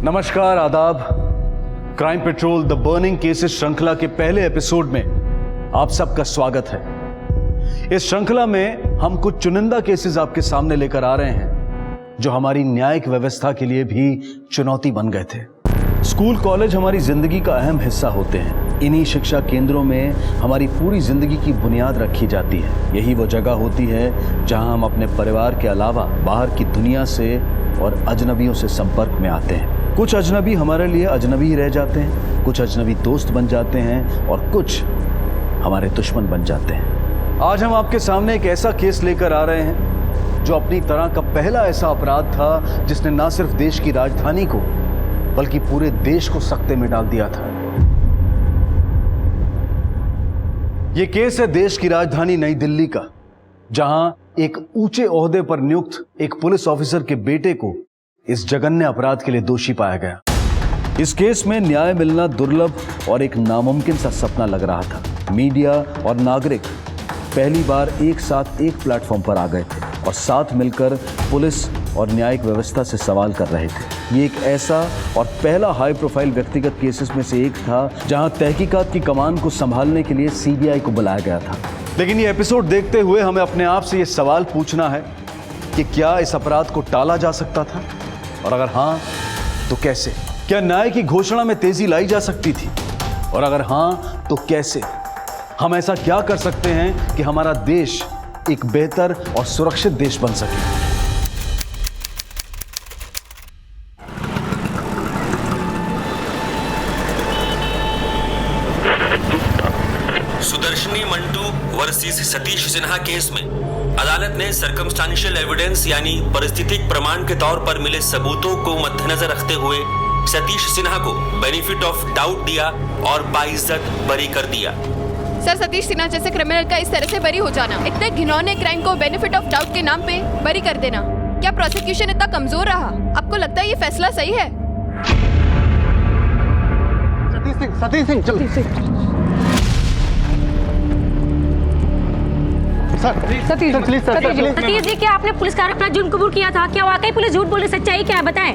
नमस्कार, आदाब। Crime petrol the burning cases श्रृंखला के पहले एपिसोड में आप सबका स्वागत है। इस श्रृंखला में हम कुछ चुनिंदा केसेस आपके सामने लेकर आ रहे हैं जो हमारी न्यायिक व्यवस्था के लिए भी चुनौती बन गए थे। स्कूल कॉलेज हमारी जिंदगी का अहम हिस्सा होते हैं। इन्हीं शिक्षा केंद्रों में हमारी पूरी जिंदगी की बुनियाद रखी जाती है। यही वो जगह होती है जहां हम अपने परिवार के अलावा बाहर की दुनिया से और अजनबियों से संपर्क में आते हैं। कुछ अजनबी हमारे लिए अजनबी ही रह जाते हैं, कुछ अजनबी दोस्त बन जाते हैं और कुछ हमारे दुश्मन बन जाते हैं। आज हम आपके सामने एक ऐसा केस लेकर आ रहे हैं जो अपनी तरह का पहला ऐसा अपराध था जिसने न सिर्फ देश की राजधानी को बल्कि पूरे देश को सख्ते में डाल दिया था। यह केस है देश की राजधानी नई दिल्ली का, जहां एक ऊंचे ओहदे पर नियुक्त एक पुलिस ऑफिसर के बेटे को इस जघन्य अपराध के लिए दोषी पाया गया। इस केस में न्याय मिलना दुर्लभ और एक नामुमकिन सा सपना लग रहा था। मीडिया और नागरिक पहली बार एक साथ एक प्लेटफॉर्म पर आ गए थे और साथ मिलकर पुलिस और न्यायिक व्यवस्था से सवाल कर रहे थे। ये एक ऐसा और पहला हाई प्रोफाइल व्यक्तिगत केसेस में से एक था जहां तहकीकात की कमान को संभालने के लिए सीबीआई को बुलाया गया था। लेकिन ये एपिसोड देखते हुए हमें अपने आप से ये सवाल पूछना है कि क्या इस अपराध को टाला जा सकता था, और अगर हां तो कैसे? क्या न्याय की घोषणा में तेजी लाई जा सकती थी, और अगर हां तो कैसे? हम ऐसा क्या कर सकते हैं कि हमारा देश एक बेहतर और सुरक्षित देश बन सके? सुदर्शनी मंटू वर्सेस सतीश सिन्हा केस में अदालत ने सर्कमस्टांशियल एविडेंस यानी परिस्थितिक प्रमाण के तौर पर मिले सबूतों को मद्देनजर रखते हुए सतीश सिन्हा को बेनिफिट ऑफ डाउट दिया और बाइज्जत बरी कर दिया। सर, सतीश सिन्हा जैसे क्रिमिनल का इस तरह से बरी हो जाना, इतने घिनौने क्राइम को बेनिफिट ऑफ डाउट के नाम पे बरी कर देना, क्या प्रोसिक्यूशन इतना कमजोर रहा? आपको लगता है ये फैसला सही है? सतीश सिंह सतीश जी, क्या आपने पुलिस कार अपना जुर्म कबूल किया था? क्या वाकई पुलिस झूठ बोले? सच्चाई क्या है, बताएं।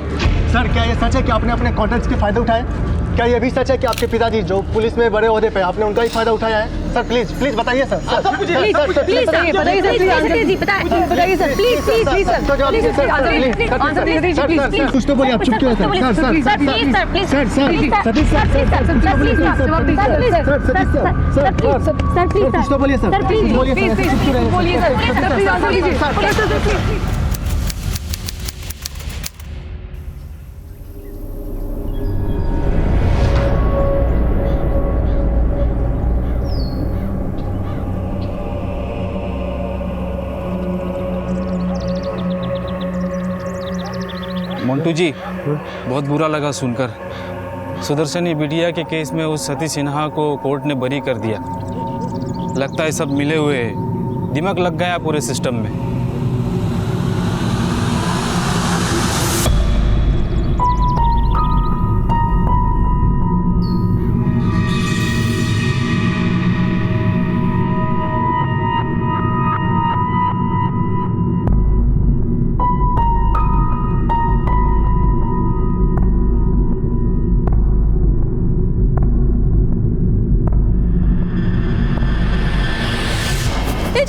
सर, क्या ये सच है कि आपने अपने कॉन्ट्रैक्ट्स के फायदे उठाए? क्या ये भी सच है कि आपके पिताजी जो पुलिस में बड़े ओहदे पे आपने उनका ही फायदा उठाया है? सर प्लीज बताइए सर। कुछ तो बोलिए, आप चुप क्यों हैं सर? कुछ तो बोलिए सर। मंटू जी, बहुत बुरा लगा सुनकर। सुदर्शनी बिटिया के केस में उस सतीश सिन्हा को कोर्ट ने बरी कर दिया। लगता है सब मिले हुए हैं, दिमाग लग गया पूरे सिस्टम में।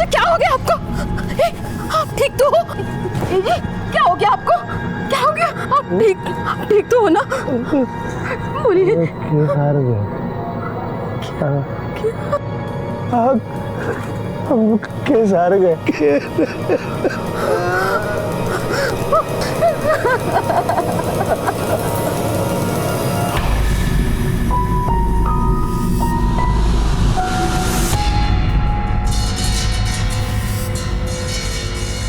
क्या हो गया आपको? आप ठीक तो हो? क्या हो गया आपको? क्या हो गया? आप ठीक तो हो ना? बोलिए। हम केस हार गए।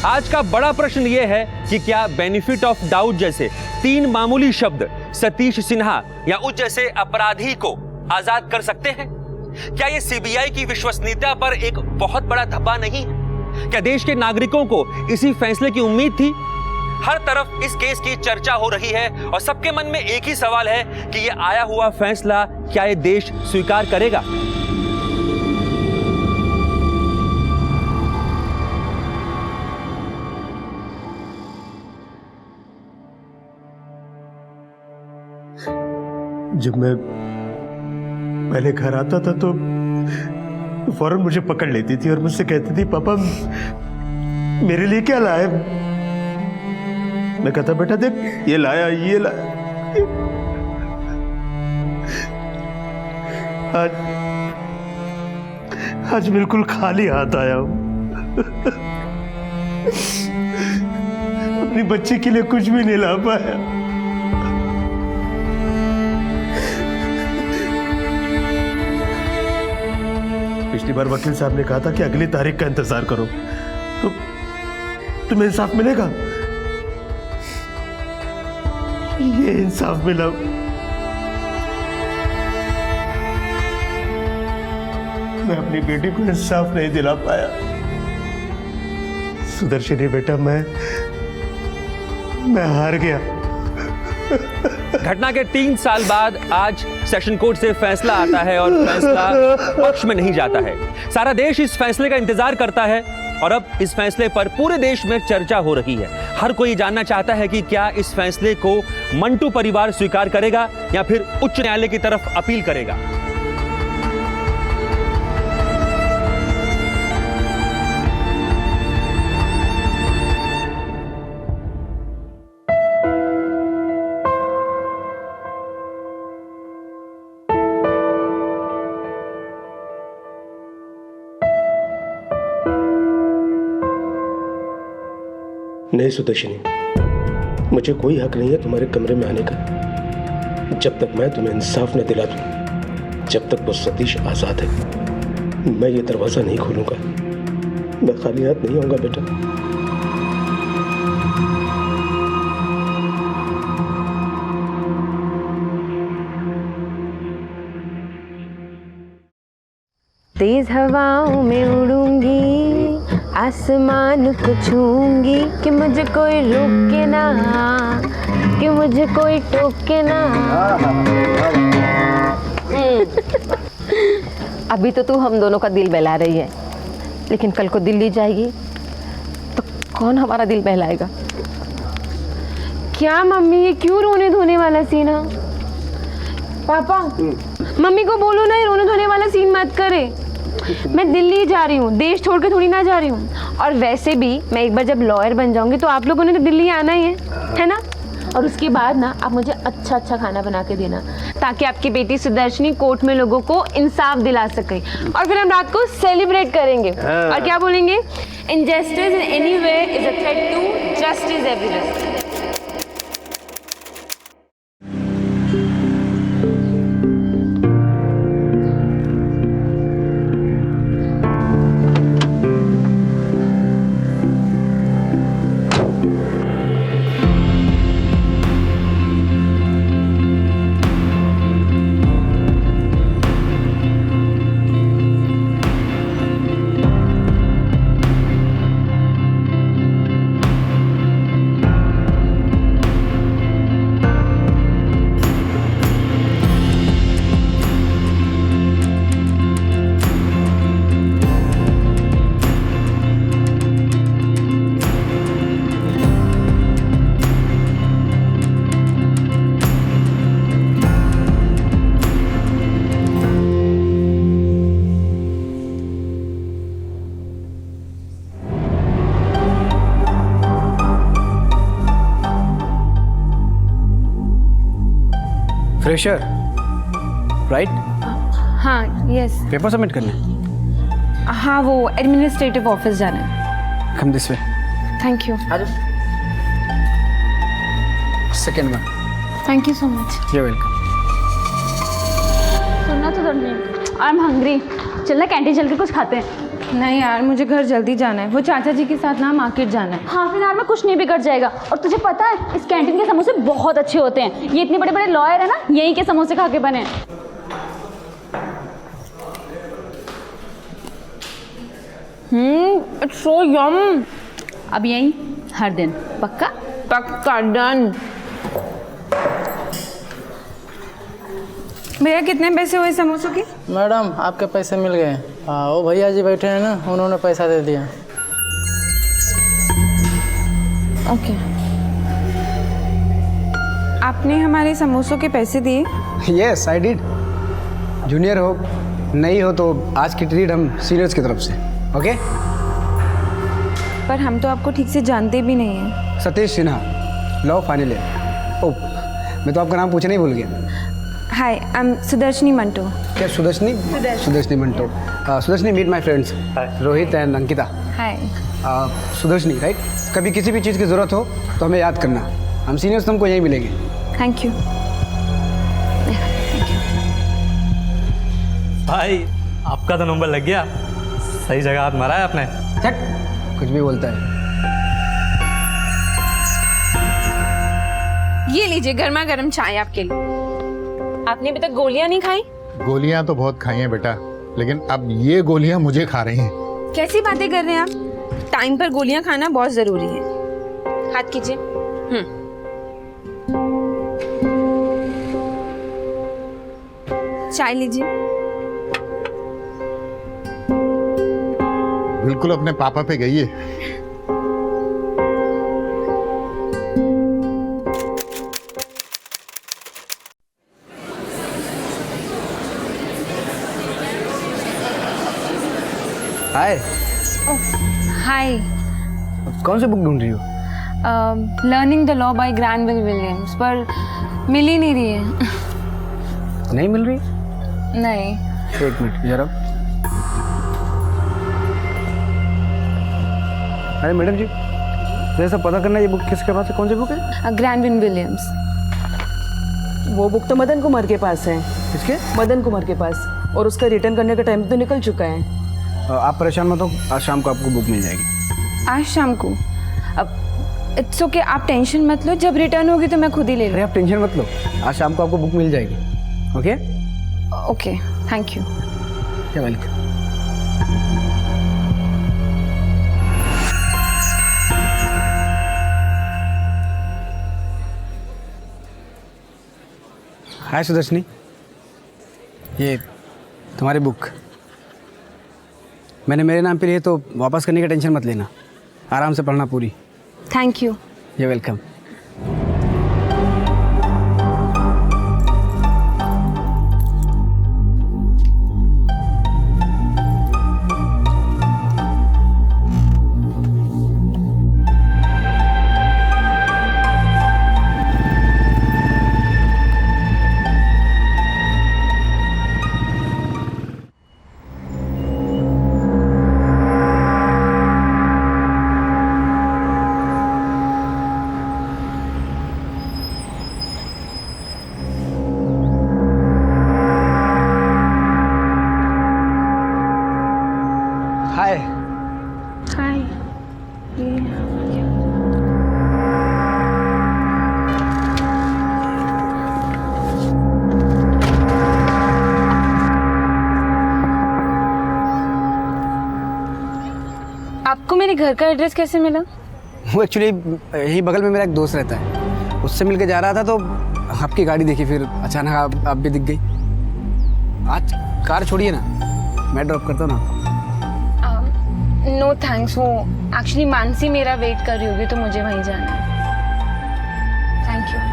आज का बड़ा प्रश्न यह है कि क्या बेनिफिट ऑफ डाउट जैसे 3 मामूली शब्द सतीश सिन्हा या उस जैसे अपराधी को आजाद कर सकते हैं? क्या यह सीबीआई की विश्वसनीयता पर एक बहुत बड़ा धब्बा नहीं है? क्या देश के नागरिकों को इसी फैसले की उम्मीद थी? हर तरफ इस केस की चर्चा हो रही है और सबके मन में एक ही सवाल है कि यह आया हुआ फैसला क्या यह देश स्वीकार करेगा? जब मैं पहले घर आता था तो फौरन मुझे पकड़ लेती थी और मुझसे कहती थी, पापा मेरे लिए क्या लाए? मैं कहता, बेटा देख ये लाया, ये लाया। आज बिल्कुल खाली हाथ आया हूं। अपनी बच्ची के लिए कुछ भी नहीं ला पाया। पिछली बार वकील साहब ने कहा था कि अगली तारीख का इंतजार करो, तो तुम्हें इंसाफ मिलेगा। ये इंसाफ मिला। मैं अपनी बेटी को इंसाफ नहीं दिला पाया। सुदर्शनी बेटा, मैं हार गया। घटना के 3 साल बाद आज सेशन कोर्ट से फैसला आता है और फैसला पक्ष में नहीं जाता है। सारा देश इस फैसले का इंतजार करता है और अब इस फैसले पर पूरे देश में चर्चा हो रही है। हर कोई जानना चाहता है कि क्या इस फैसले को मंटू परिवार स्वीकार करेगा या फिर उच्च न्यायालय की तरफ अपील करेगा। नहीं सुदर्शनी, मुझे कोई हक नहीं है तुम्हारे कमरे में आने का। जब तक मैं तुम्हें इंसाफ न दिला दूं, जब तक वो सतीश आजाद है, मैं ये दरवाजा नहीं खोलूंगा। मैं खाली हाथ नहीं आऊंगा बेटा। तेज हवाओं में उड़ूंगी, आसमान को छूंगी, कि मुझे कोई रोके ना, कि मुझे कोई टोके ना। अभी तो तू हम दोनों का दिल बहला रही है, लेकिन कल को दिल्ली जाएगी तो कौन हमारा दिल बहलाएगा? क्या मम्मी, ये क्यों रोने धोने वाला सीन है? पापा, मम्मी को बोलो ना ये रोने धोने वाला सीन मत करे। मैं दिल्ली जा रही हूँ, देश छोड़ के थोड़ी ना जा रही हूँ। और वैसे भी मैं एक बार जब लॉयर बन जाऊंगी तो आप लोगों ने तो दिल्ली आना ही है ना? और उसके बाद ना आप मुझे अच्छा अच्छा खाना बना के देना, ताकि आपकी बेटी सुदर्शनी कोर्ट में लोगों को इंसाफ दिला सके। और फिर हम रात को सेलिब्रेट करेंगे और क्या बोलेंगे? Injustice in any way is a threat to justice everywhere. Fresher, right? हाँ, यस। पेपर सबमिट करने? हाँ, वो एडमिनिस्ट्रेटिव ऑफिस जाना है। Come this way. Thank you. Second में। Thank you so much. You welcome. सुनना तो दर्जनी, आई एम हंग्री। चलना कैंटीन चल के कुछ खाते हैं। नहीं यार, मुझे घर जल्दी जाना है। वो चाचा जी के साथ ना मार्केट जाना है। हाँ फिर यार, में कुछ नहीं बिगड़ जाएगा। और तुझे पता है इस कैंटीन के समोसे बहुत अच्छे होते हैं। ये इतने बड़े बड़े लॉयर है ना, यहीं के समोसे खा के बने। इट्स सो यम। अब यहीं हर दिन, पक्का? पक्का, डन। भैया कितने पैसे हुए समोसों के? मैडम आपके पैसे मिल गए। वो भैया जी बैठे हैं ना, उन्होंने पैसा दे दिया। ओके। आपने हमारे समोसों के पैसे दिए? Yes I did. जूनियर हो नहीं हो तो आज की ट्रीट हम सीनियर्स की तरफ से, ओके? पर हम तो आपको ठीक से जानते भी नहीं हैं। Satish Sinha, law final year. Oh, मैं तो आपका नाम पूछना ही भूल गया। Hi, I am Sudarshani Manto. क्या Sudarshani? Sudarshani Manto. Sudarshani, meet my friends Rohit and Ankita. Hi. Sudarshani right? कभी किसी भी चीज़ की ज़रूरत हो तो हमें याद करना, हम सीनियर्स तुमको यहीं मिलेंगे। Thank you. भाई आपका तो नंबर लग गया, सही जगह हाथ मारा है आपने। चट, कुछ भी बोलता है। ये लीजिए गर्मा गर्म चाय आपके लिए। आपने अभी तक गोलियां नहीं खाई? गोलियां तो बहुत खाई हैं बेटा, लेकिन अब ये गोलियां मुझे खा रही हैं। कैसी बातें कर रहे हैं आप? टाइम पर गोलियां खाना बहुत जरूरी है। हाथ कीजिए। चाय लीजिए। बिल्कुल अपने पापा पे गई है। हाय। हाय। कौन सी बुक ढूंढ रही हो? Learning the law by Granville Williams, पर मिल ही नहीं रही है। नहीं मिल रही? नहीं। एक मिनट जरा। अरे मैडम जी, जैसा पता करना ये बुक किसके पास है, कौन सी बुक है? Granville Williams. वो बुक तो मदन कुमार के पास है। किसके? मदन कुमार के पास, और उसका रिटर्न करने का टाइम तो निकल चुका है। आप परेशान मत हो, आज शाम को आपको बुक मिल जाएगी। आज शाम को? अब इट्स ओके, आप टेंशन मत लो, जब रिटर्न होगी तो मैं खुद ही ले लूँ। अरे आप टेंशन मत लो, आज शाम को आपको बुक मिल जाएगी। Okay okay, thank you. Welcome. Hi Sudarshani, ये तुम्हारी बुक मैंने मेरे नाम पे ली है, तो वापस करने का टेंशन मत लेना, आराम से पढ़ना पूरी। Thank you. ये वेलकम। हाय। हाय। आपको मेरे घर का एड्रेस कैसे मिला? वो एक्चुअली यही बगल में मेरा एक दोस्त रहता है, उससे मिलके जा रहा था तो आपकी गाड़ी देखी, फिर अचानक आप भी दिख गई। आज कार छोड़िए ना, मैं ड्रॉप करता हूँ ना। नो थैंक्स, वो एक्चुअली मानसी मेरा वेट कर रही होगी तो मुझे वहीं जाना है। Thank you.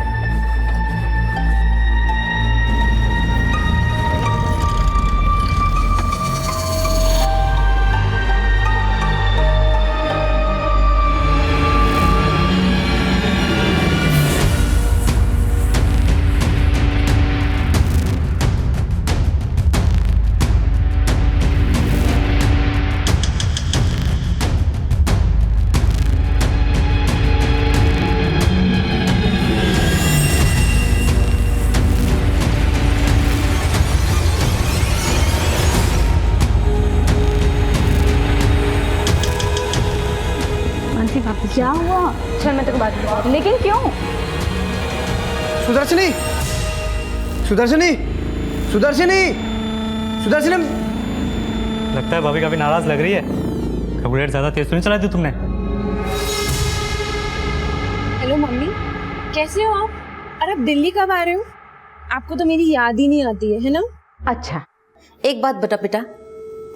क्या हुआ? चल मैं तेरे को बात बताती हूँ। लेकिन क्यों? सुदर्शनी, सुदर्शनी, सुदर्शनी, सुदर्शनी। लगता है भाभी काफी नाराज लग रही है। कार्बोरेटर ज्यादा तेज तो नहीं चलाई थी तुमने? हेलो मम्मी, कैसे हो आप? और आप दिल्ली कब आ रहे हो? आपको तो मेरी याद ही नहीं आती है ना? अच्छा, एक बात बता बेटा,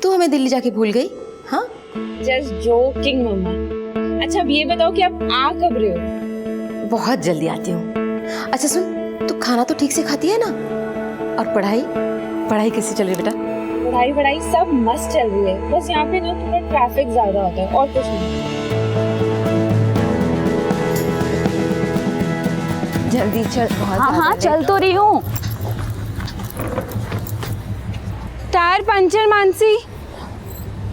तू हमें दिल्ली जाके भूल गई? हाँ, जस्ट जोकिंग मम्मा। अच्छा अब ये बताओ कि आप आ कब रहे हो? बहुत जल्दी आती हूँ। अच्छा सुन, तू खाना तो ठीक से खाती है ना? और पढ़ाई पढ़ाई कैसे चल रही बेटा? पढ़ाई सब मस्त चल रही है, बस यहाँ पे ना थोड़ा ट्रैफिक ज्यादा होता है और कुछ नहीं। जल्दी चल। हाँ चल तो रही हूँ। Tyre puncture Mansi.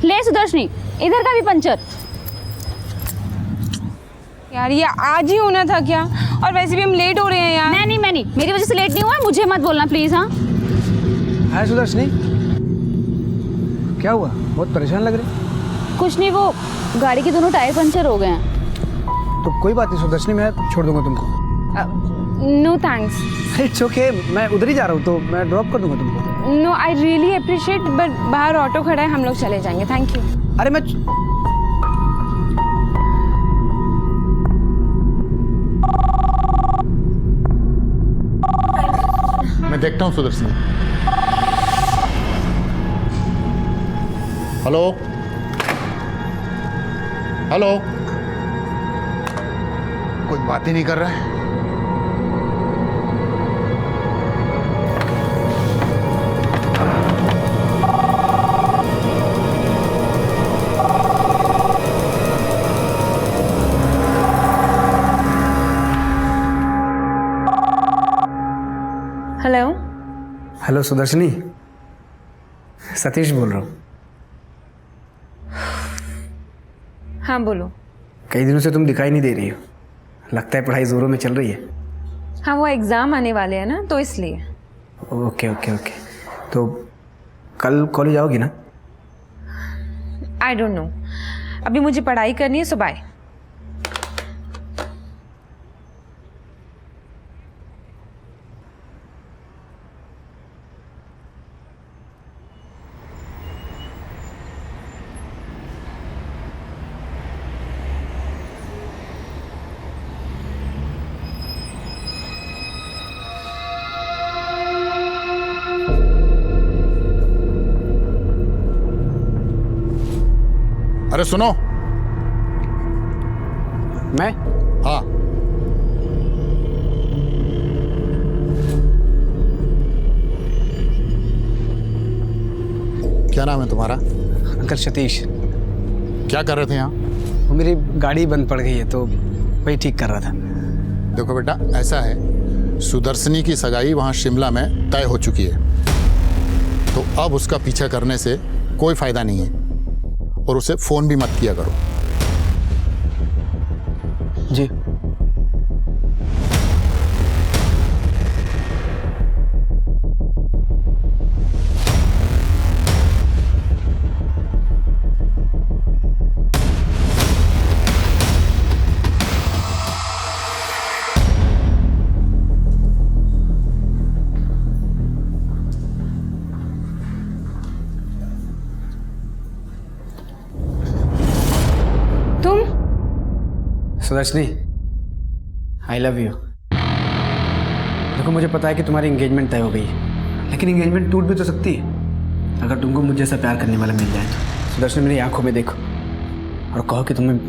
ले सुदर्शनी, इधर का भी पंचर। यार ये आज ही होना था क्या? और वैसे भी हम लेट हो रहे हैं यार। मैं नहीं मेरी वजह से लेट नहीं हुआ, मुझे मत बोलना प्लीज। हाँ हाय सुदर्शनी, क्या हुआ? बहुत परेशान लग रही। कुछ नहीं, वो गाड़ी के दोनों टायर पंचर हो गए हैं। तो कोई बात नहीं सुदर्शनी, मैं छोड़ दूंगा तुमको। No thanks. इट्स ओके, मैं उधर ही जा रहा हूँ तो मैं ड्रॉप कर दूंगा तुमको। No I really appreciate, but बाहर ऑटो खड़ा है, हम लोग चले जाएंगे। Thank you. अरे मैं देखता हूँ सुदर्शन। हेलो हेलो, कोई बात ही नहीं कर रहा है। हेलो हेलो सुदर्शनी, सतीश बोल रहा हूँ। हाँ बोलो। कई दिनों से तुम दिखाई नहीं दे रही हो, लगता है पढ़ाई जोरों में चल रही है। हाँ वो एग्ज़ाम आने वाले हैं ना, तो इसलिए। ओके ओके ओके, तो कल कॉलेज आओगी ना? आई डोंट नो, अभी मुझे पढ़ाई करनी है, सो बाय। अरे सुनो। मैं? हाँ, क्या नाम है तुम्हारा? अंकल सतीश। क्या कर रहे थे यहाँ? वो मेरी गाड़ी बंद पड़ गई है तो वही ठीक कर रहा था। देखो बेटा, ऐसा है, सुदर्शनी की सगाई वहाँ शिमला में तय हो चुकी है, तो अब उसका पीछा करने से कोई फायदा नहीं है, और उसे फोन भी मत किया करो। जी। Sudarshani, I love you. देखो मुझे पता है कि तुम्हारी एंगेजमेंट तय हो गई है, लेकिन एंगेजमेंट टूट भी तो सकती है अगर तुमको मुझे जैसा प्यार करने वाला मिल जाए तो। सुदर्शनी, मेरी आंखों में देखो और कहो कि तुम्हें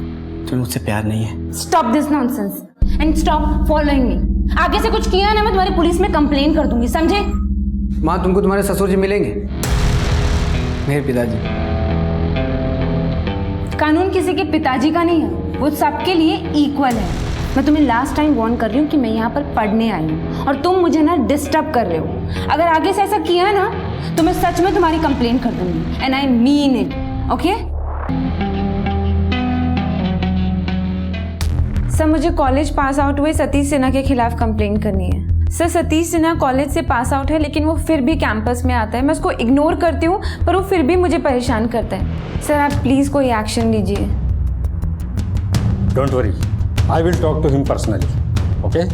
मुझसे प्यार नहीं है। Stop this nonsense and stop following me. आगे से कुछ किया ना, मैं तुम्हारी पुलिस में कंप्लेन कर दूंगी, समझे? माँ, तुमको तुम्हारे ससुर जी मिलेंगे, मेरे पिताजी। कानून किसी के पिताजी का नहीं है, वो सबके लिए इक्वल है। मैं तुम्हें लास्ट टाइम वार्न कर रही हूँ कि मैं यहाँ पर पढ़ने आई हूँ और तुम मुझे ना डिस्टर्ब कर रहे हो। अगर आगे से ऐसा किया ना तो मैं सच में तुम्हारी कंप्लेन कर दूंगी, and I mean it. Okay sir, मुझे कॉलेज पास आउट हुए सतीश सिन्हा के खिलाफ कंप्लेन करनी है। सर, सतीश सिन्हा कॉलेज से पास आउट है, लेकिन वो फिर भी कैंपस में आता है। मैं उसको इग्नोर करती हूँ पर वो फिर भी मुझे परेशान करता है। सर आप प्लीज़ कोई एक्शन लीजिए। Don't worry, I will talk to him personally. Okay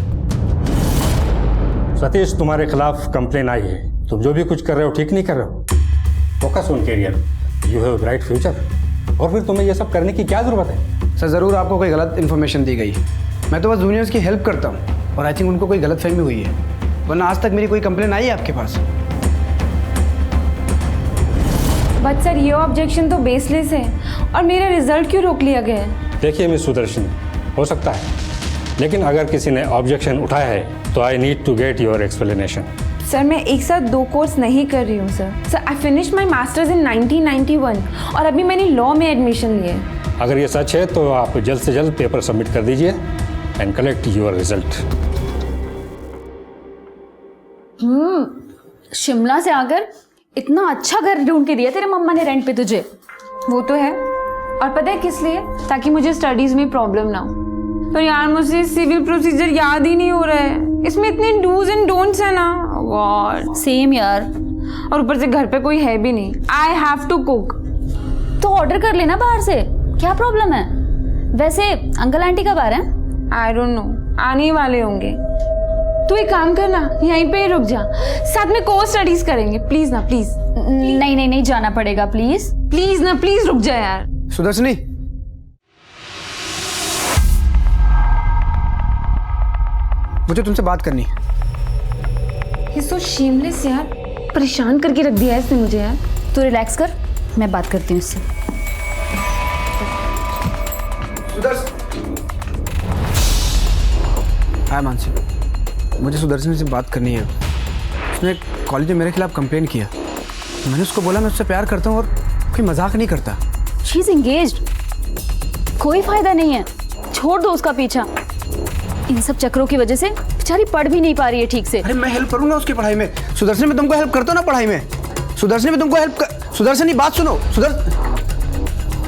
Satish, तुम्हारे खिलाफ कंप्लेन आई है, तुम जो भी कुछ कर रहे हो ठीक नहीं कर रहे हो। Focus on career, you have bright future, और फिर तुम्हें ये सब करने की क्या जरूरत है? सर ज़रूर आपको कोई गलत इन्फॉर्मेशन दी गई, मैं तो बस जूनियर्स की हेल्प करता हूँ और आई थिंक उनको कोई गलत फहमी हुई है, वरना आज तक मेरी कोई कंप्लेन आई है आपके पास? बट सर ये ऑब्जेक्शन तो बेसलेस है और मेरा रिजल्ट क्यों रोक लिया गया है? देखिए मिस सुदर्शनी, हो सकता है लेकिन अगर किसी ने ऑब्जेक्शन उठाया है तो I need to get your explanation. Sir मैं एक साथ 2 कोर्स नहीं कर रही हूँ sir. I finish my masters in 1991 और अभी मैंने लॉ में एडमिशन लिया है। अगर ये सच है तो आप जल्द से जल्द पेपर सबमिट कर दीजिए and collect your result. Shimla से आकर इतना अच्छा घर ढूंढ के दिया तेरे मम्मा ने रेंट पे तुझे। वो तो है, और पता है किस लिए? ताकि मुझे स्टडीज में प्रॉब्लम ना हो। तो यार मुझे सिविल प्रोसीजर याद ही नहीं हो रहा है, इसमें इतने डूज एंड डोंट्स है ना। गॉड सेम यार, और ऊपर से घर पे कोई है भी नहीं। I have to cook. तो ऑर्डर कर लेना बाहर से, क्या प्रॉब्लम है? वैसे अंकल आंटी कब आ रहे हैं? आई डोंट नो, आने ही वाले होंगे। तू एक काम करना, यहीं पे ही रुक जा, साथ में कोर्स स्टडीज करेंगे। प्लीज ना, प्लीज। नहीं नहीं नहीं, जाना पड़ेगा प्लीज। प्लीज ना, प्लीज रुक जा यार। सुदर्शनी, मुझे तुमसे बात करनी है। ये सो शेमलेस यार, परेशान करके रख दिया है इसने मुझे यार। तू रिलैक्स कर, मैं बात करती हूँ इससे। हाँ मानसी, मुझे सुदर्शन से बात करनी है। उसने कॉलेज में मेरे खिलाफ कंप्लेन किया। मैंने उसको बोला मैं उससे प्यार करता हूँ और कोई मजाक नहीं करता। शी इज एंगेज्ड, कोई फायदा नहीं है, छोड़ दो उसका पीछा। इन सब चक्रों की वजह से बेचारी पढ़ भी नहीं पा रही है ठीक से। अरे मैं हेल्प करूंगा उसकी पढ़ाई में। सुदर्शन में तुमको हेल्प करता हूँ ना पढ़ाई में। सुदर्शन में तुमको हेल्प कर। सुदर्शन, बात सुनो।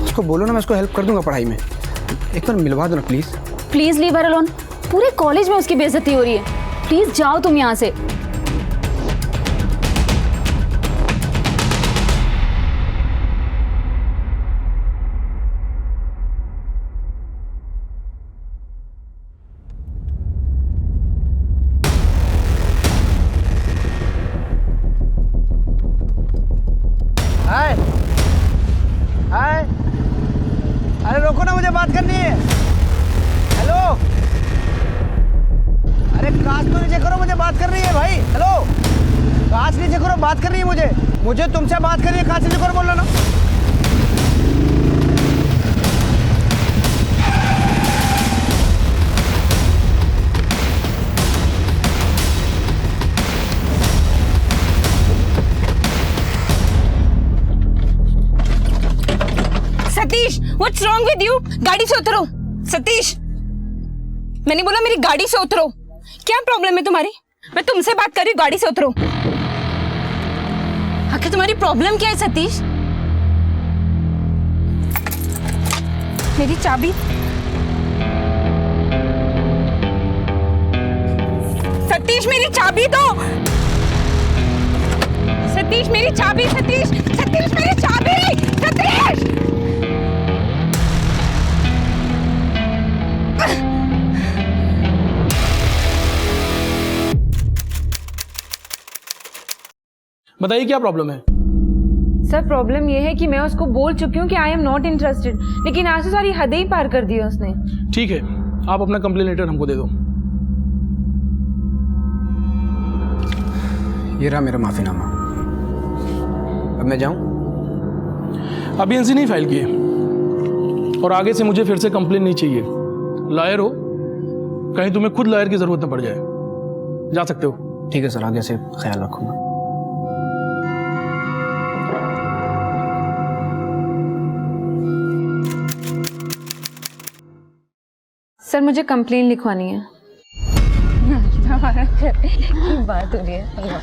उसको बोलो ना, मैं उसको हेल्प कर दूंगा पढ़ाई में। एक बार मिलवा दो ना please. Please leave her alone. पूरे कॉलेज में उसकी बेइज्जती हो रही है। प्लीज जाओ तुम यहाँ से। हाय हाय, अरे रोको ना, मुझे बात करनी है। हेलो, अरे कांच तो नीचे करो, मुझे बात करनी है भाई। हेलो, कांच नीचे करो, बात करनी है मुझे तुमसे बात करनी है। कांच नीचे करो, बोल रहा ना। Satish, what's wrong with you? गाड़ी से उतरो। सतीश, मैंने बोला मेरी गाड़ी से उतरो। क्या प्रॉब्लम है तुम्हारी? मैं तुमसे बात कर रही हूँ, गाड़ी से उतरो। आखिर तुम्हारी प्रॉब्लम क्या है सतीश? मेरी चाबी। सतीश मेरी चाबी दो। सतीश मेरी चाबी। सतीश, सतीश मेरी चाबी। सतीश, बताइए क्या प्रॉब्लम है? सर प्रॉब्लम यह है कि मैं उसको बोल चुकी हूँ कि आई एम नॉट इंटरेस्टेड, लेकिन आज से सारी हदें ही पार कर दी है उसने। ठीक है, आप अपना कंप्लेन लेटर हमको दे दो। ये रहा मेरा माफीनामा। अब मैं जाऊं? अभी एनसी नहीं फाइल किए और आगे से मुझे फिर से कंप्लेन नहीं चाहिए। लॉयर हो, कहीं तुम्हें खुद लॉयर की जरूरत न पड़ जाए। जा सकते हो। ठीक है सर, आगे से ख्याल रखूंगा। सर मुझे कंप्लेन लिखवानी है। बात हो रही है।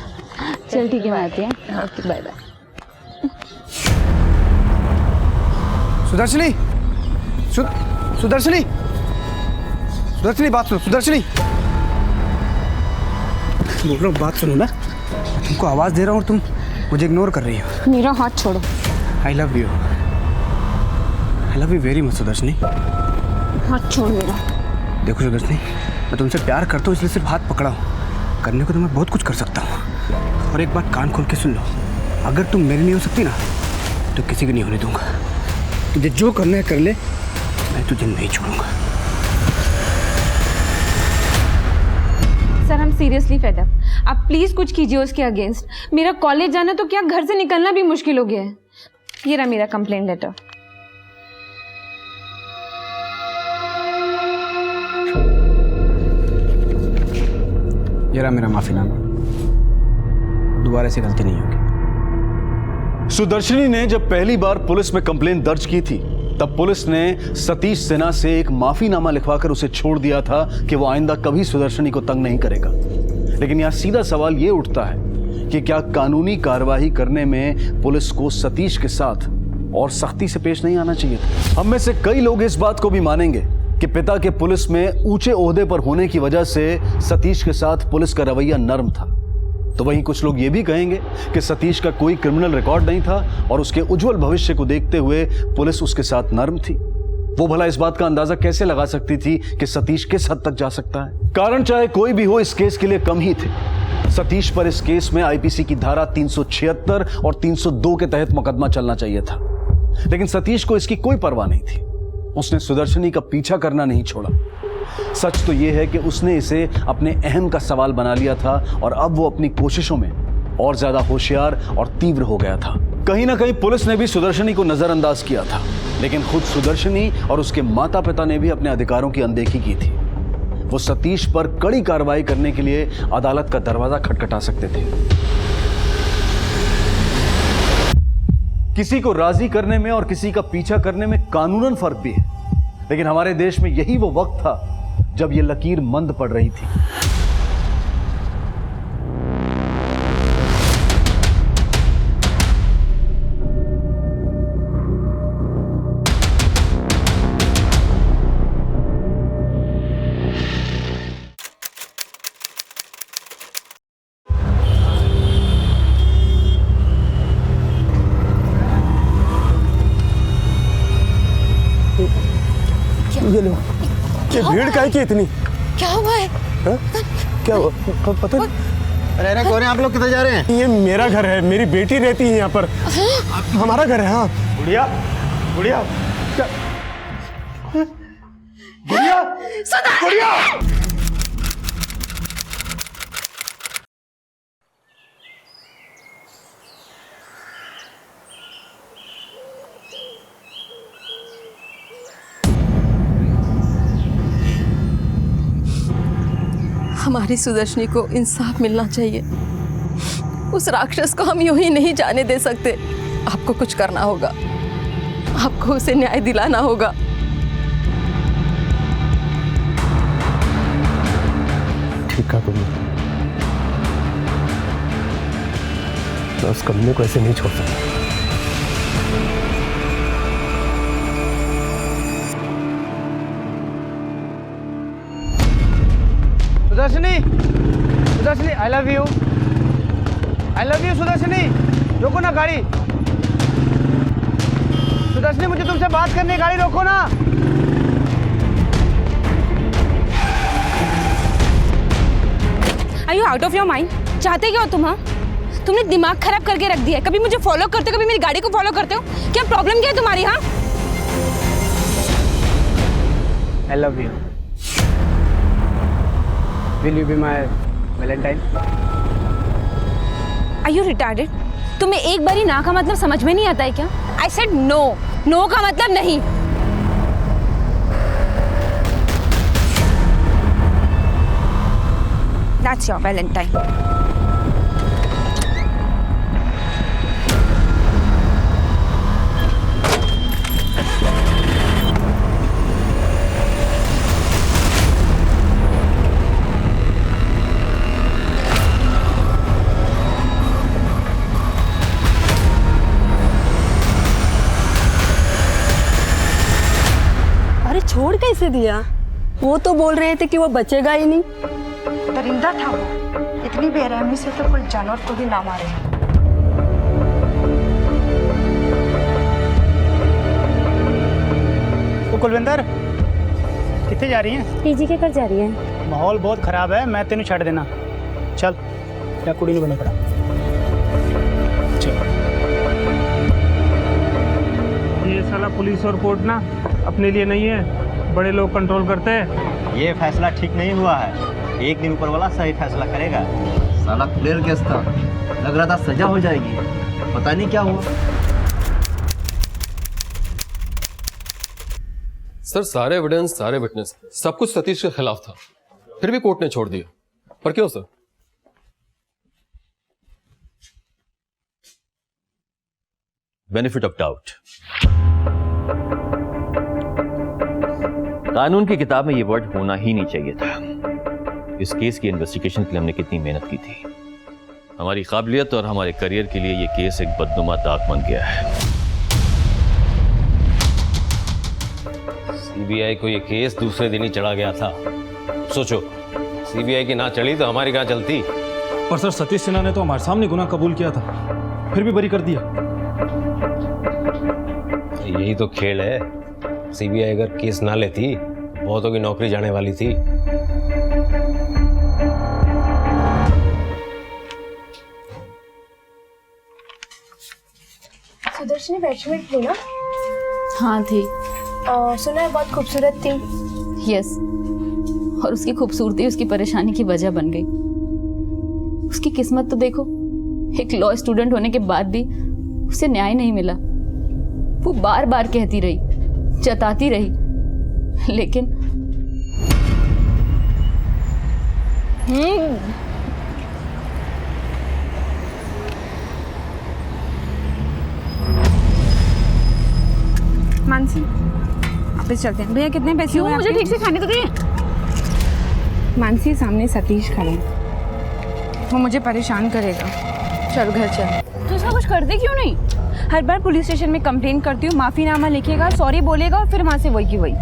चल ठीक है, मैं आती हूँ। Okay, bye bye. Sudarshani, Sudarshani, Sudarshani बात सुनो। सुदर्शनी, बोल रहा हूँ बात सुनो ना। तुमको आवाज दे रहा हूँ और तुम मुझे इग्नोर कर रही हो। मेरा हाथ छोड़ो। I love you, I love you very much Sudarshani. हाथ छोड़ मेरा। देखो सुदर्शनी, मैं तुमसे प्यार करता हूँ इसलिए सिर्फ हाथ पकड़ा हूँ। करने को तो मैं बहुत कुछ कर सकता हूँ। और एक बात कान खोल के सुन लो, अगर तुम मेरी नहीं हो सकती ना तो किसी की नहीं होने दूंगा। तुझे जो करना है कर ले, मैं तुझे नहीं छोड़ूंगा। सर हम सीरियसली फेड अप, आप प्लीज कुछ कीजिए उसके अगेंस्ट। मेरा कॉलेज जाना तो क्या, घर से निकलना भी मुश्किल हो गया है। ये रहा मेरा कंप्लेंट लेटर। ये रहा मेरा माफीनामा, दोबारा ऐसी गलती नहीं होगी। सुदर्शनी ने जब पहली बार पुलिस में कंप्लेंट दर्ज की थी तब पुलिस ने सतीश सिन्हा से एक माफीनामा लिखवाकर उसे छोड़ दिया था कि वो आइंदा कभी सुदर्शनी को तंग नहीं करेगा। लेकिन यहां सीधा सवाल ये उठता है कि क्या कानूनी कार्यवाही करने में पुलिस को सतीश के साथ और सख्ती से पेश नहीं आना चाहिए था? हम में से कई लोग इस बात को भी मानेंगे कि पिता के पुलिस में ऊंचे ओहदे पर होने की वजह से सतीश के साथ पुलिस का रवैया नर्म था, तो वहीं कुछ लोग ये भी कहेंगे कि सतीश का कोई क्रिमिनल रिकॉर्ड नहीं था और उसके उज्जवल भविष्य को देखते हुए पुलिस उसके साथ नर्म थी। वो भला इस बात का अंदाजा कैसे लगा सकती थी कि सतीश किस हद तक जा सकता है? कारण चाहे कोई भी हो, इस केस के लिए कम ही थे। सतीश पर इस केस में आईपीसी की धारा 376 और 302 के तहत मुकदमा चलना चाहिए था, लेकिन सतीश को इसकी कोई परवाह नहीं थी। उसने सुदर्शनी का पीछा करना नहीं छोड़ा। सच तो यह है कि उसने इसे अपने अहम का सवाल बना लिया था और अब वो अपनी कोशिशों में और ज्यादा होशियार और तीव्र हो गया था। कहीं ना कहीं पुलिस ने भी सुदर्शनी को नजरअंदाज किया था, लेकिन खुद सुदर्शनी और उसके माता पिता ने भी अपने अधिकारों की अनदेखी की थी। वो सतीश पर कड़ी कार्रवाई करने के लिए अदालत का दरवाजा खटखटा सकते थे। किसी को राजी करने में और किसी का पीछा करने में कानूनन फर्क भी है, लेकिन हमारे देश में यही वो वक्त था जब ये लकीर मंद पड़ रही थी। ये लो, ये भीड़ काहे की इतनी? क्या हुआ है? हा? क्या हुआ? पता नहीं। अरे कौन है आप लोग? किधर जा रहे हैं? ये मेरा घर है, मेरी बेटी रहती है यहाँ पर। हमारा घर है। हाँ गुड़िया, गुड़िया, गुड़िया, गुड़िया। हमारी सुदर्शनी को इंसाफ मिलना चाहिए। उस राक्षस को हम यूं ही नहीं जाने दे सकते। आपको कुछ करना होगा, आपको उसे न्याय दिलाना होगा। ठीक है तुमने, मैं उस कमीने को ऐसे नहीं छोड़ सकता। Sudarshani, Sudarshani, I love you, I love you Sudarshani. रोको ना गाड़ी। सुदर्शनी, मुझे तुमसे बात करनी है, गाड़ी रोको ना। Are you out of your mind? चाहते क्या हो तुम? हाँ, तुमने दिमाग खराब करके रख दिया है। कभी मुझे फॉलो करते हो, कभी मेरी गाड़ी को फॉलो करते हो। क्या प्रॉब्लम क्या है तुम्हारी? हाँ, आई love you. Will you be my Valentine? Are you retarded? तुम्हें एक बारी ना का मतलब समझ में नहीं आता है क्या? I said no. No का मतलब नहीं। That's your Valentine. छोड़ कैसे दिया? वो तो बोल रहे थे कि वो बचेगा ही नहीं। दरिंदा था वो, इतनी बेरहमी से तो कोई जानवर को भी ना मारे। तो कुलविंदर कितने जा रही हैं? पीजी के घर जा रही है। माहौल बहुत खराब है, मैं तेन छड़ देना। चल, क्या कुड़ी नहीं बने पड़ा। चल। ये साला पुलिस और कोर्ट ना अपने लिए नहीं है, बड़े लोग कंट्रोल करते हैं। ये फैसला ठीक नहीं हुआ है, एक दिन ऊपर वाला सही फैसला करेगा। साला क्लियर केस था, लग रहा था सजा हो जाएगी, पता नहीं क्या हुआ। सर सारे एविडेंस, सारे विटनेस, सब कुछ सतीश के खिलाफ था, फिर भी कोर्ट ने छोड़ दिया। पर क्यों सर? Benefit of doubt. कानून की किताब में ये वर्ड होना ही नहीं चाहिए था। इस केस की इन्वेस्टिगेशन के लिए हमने कितनी मेहनत की थी। हमारी काबिलियत और हमारे करियर के लिए ये केस एक बदनुमा दाग बन गया है। सीबीआई को ये केस दूसरे दिन ही चढ़ा गया था। सोचो, सीबीआई की ना चढ़ी तो हमारी कहाँ चलती। पर सर, सतीश सिन्हा ने तो हमारे सामने गुनाह कबूल किया था, फिर भी बरी कर दिया। यही तो खेल है। सीबीआई अगर केस ना लेती, बहुतों की नौकरी जाने वाली थी। सुदर्शनी बैचमेट थी ना? हाँ थी। सुना है बहुत खूबसूरत थी। यस, और उसकी खूबसूरती उसकी परेशानी की वजह बन गई। उसकी किस्मत तो देखो, एक लॉ स्टूडेंट होने के बाद भी उसे न्याय नहीं मिला। वो बार बार कहती रही, जताती रही, लेकिन मानसी, वापस चलते हैं। भैया कितने पैसे हुए मुझे आपके? ठीक से खाने तो दिए। मानसी, सामने सतीश खड़े हैं, वो मुझे परेशान करेगा। चल घर चल। तो इसका कुछ करते क्यों नहीं? हर बार पुलिस स्टेशन में कंप्लेन करती हूँ, माफीनामा लिखेगा, सॉरी बोलेगा और फिर वहाँ से वही की वही।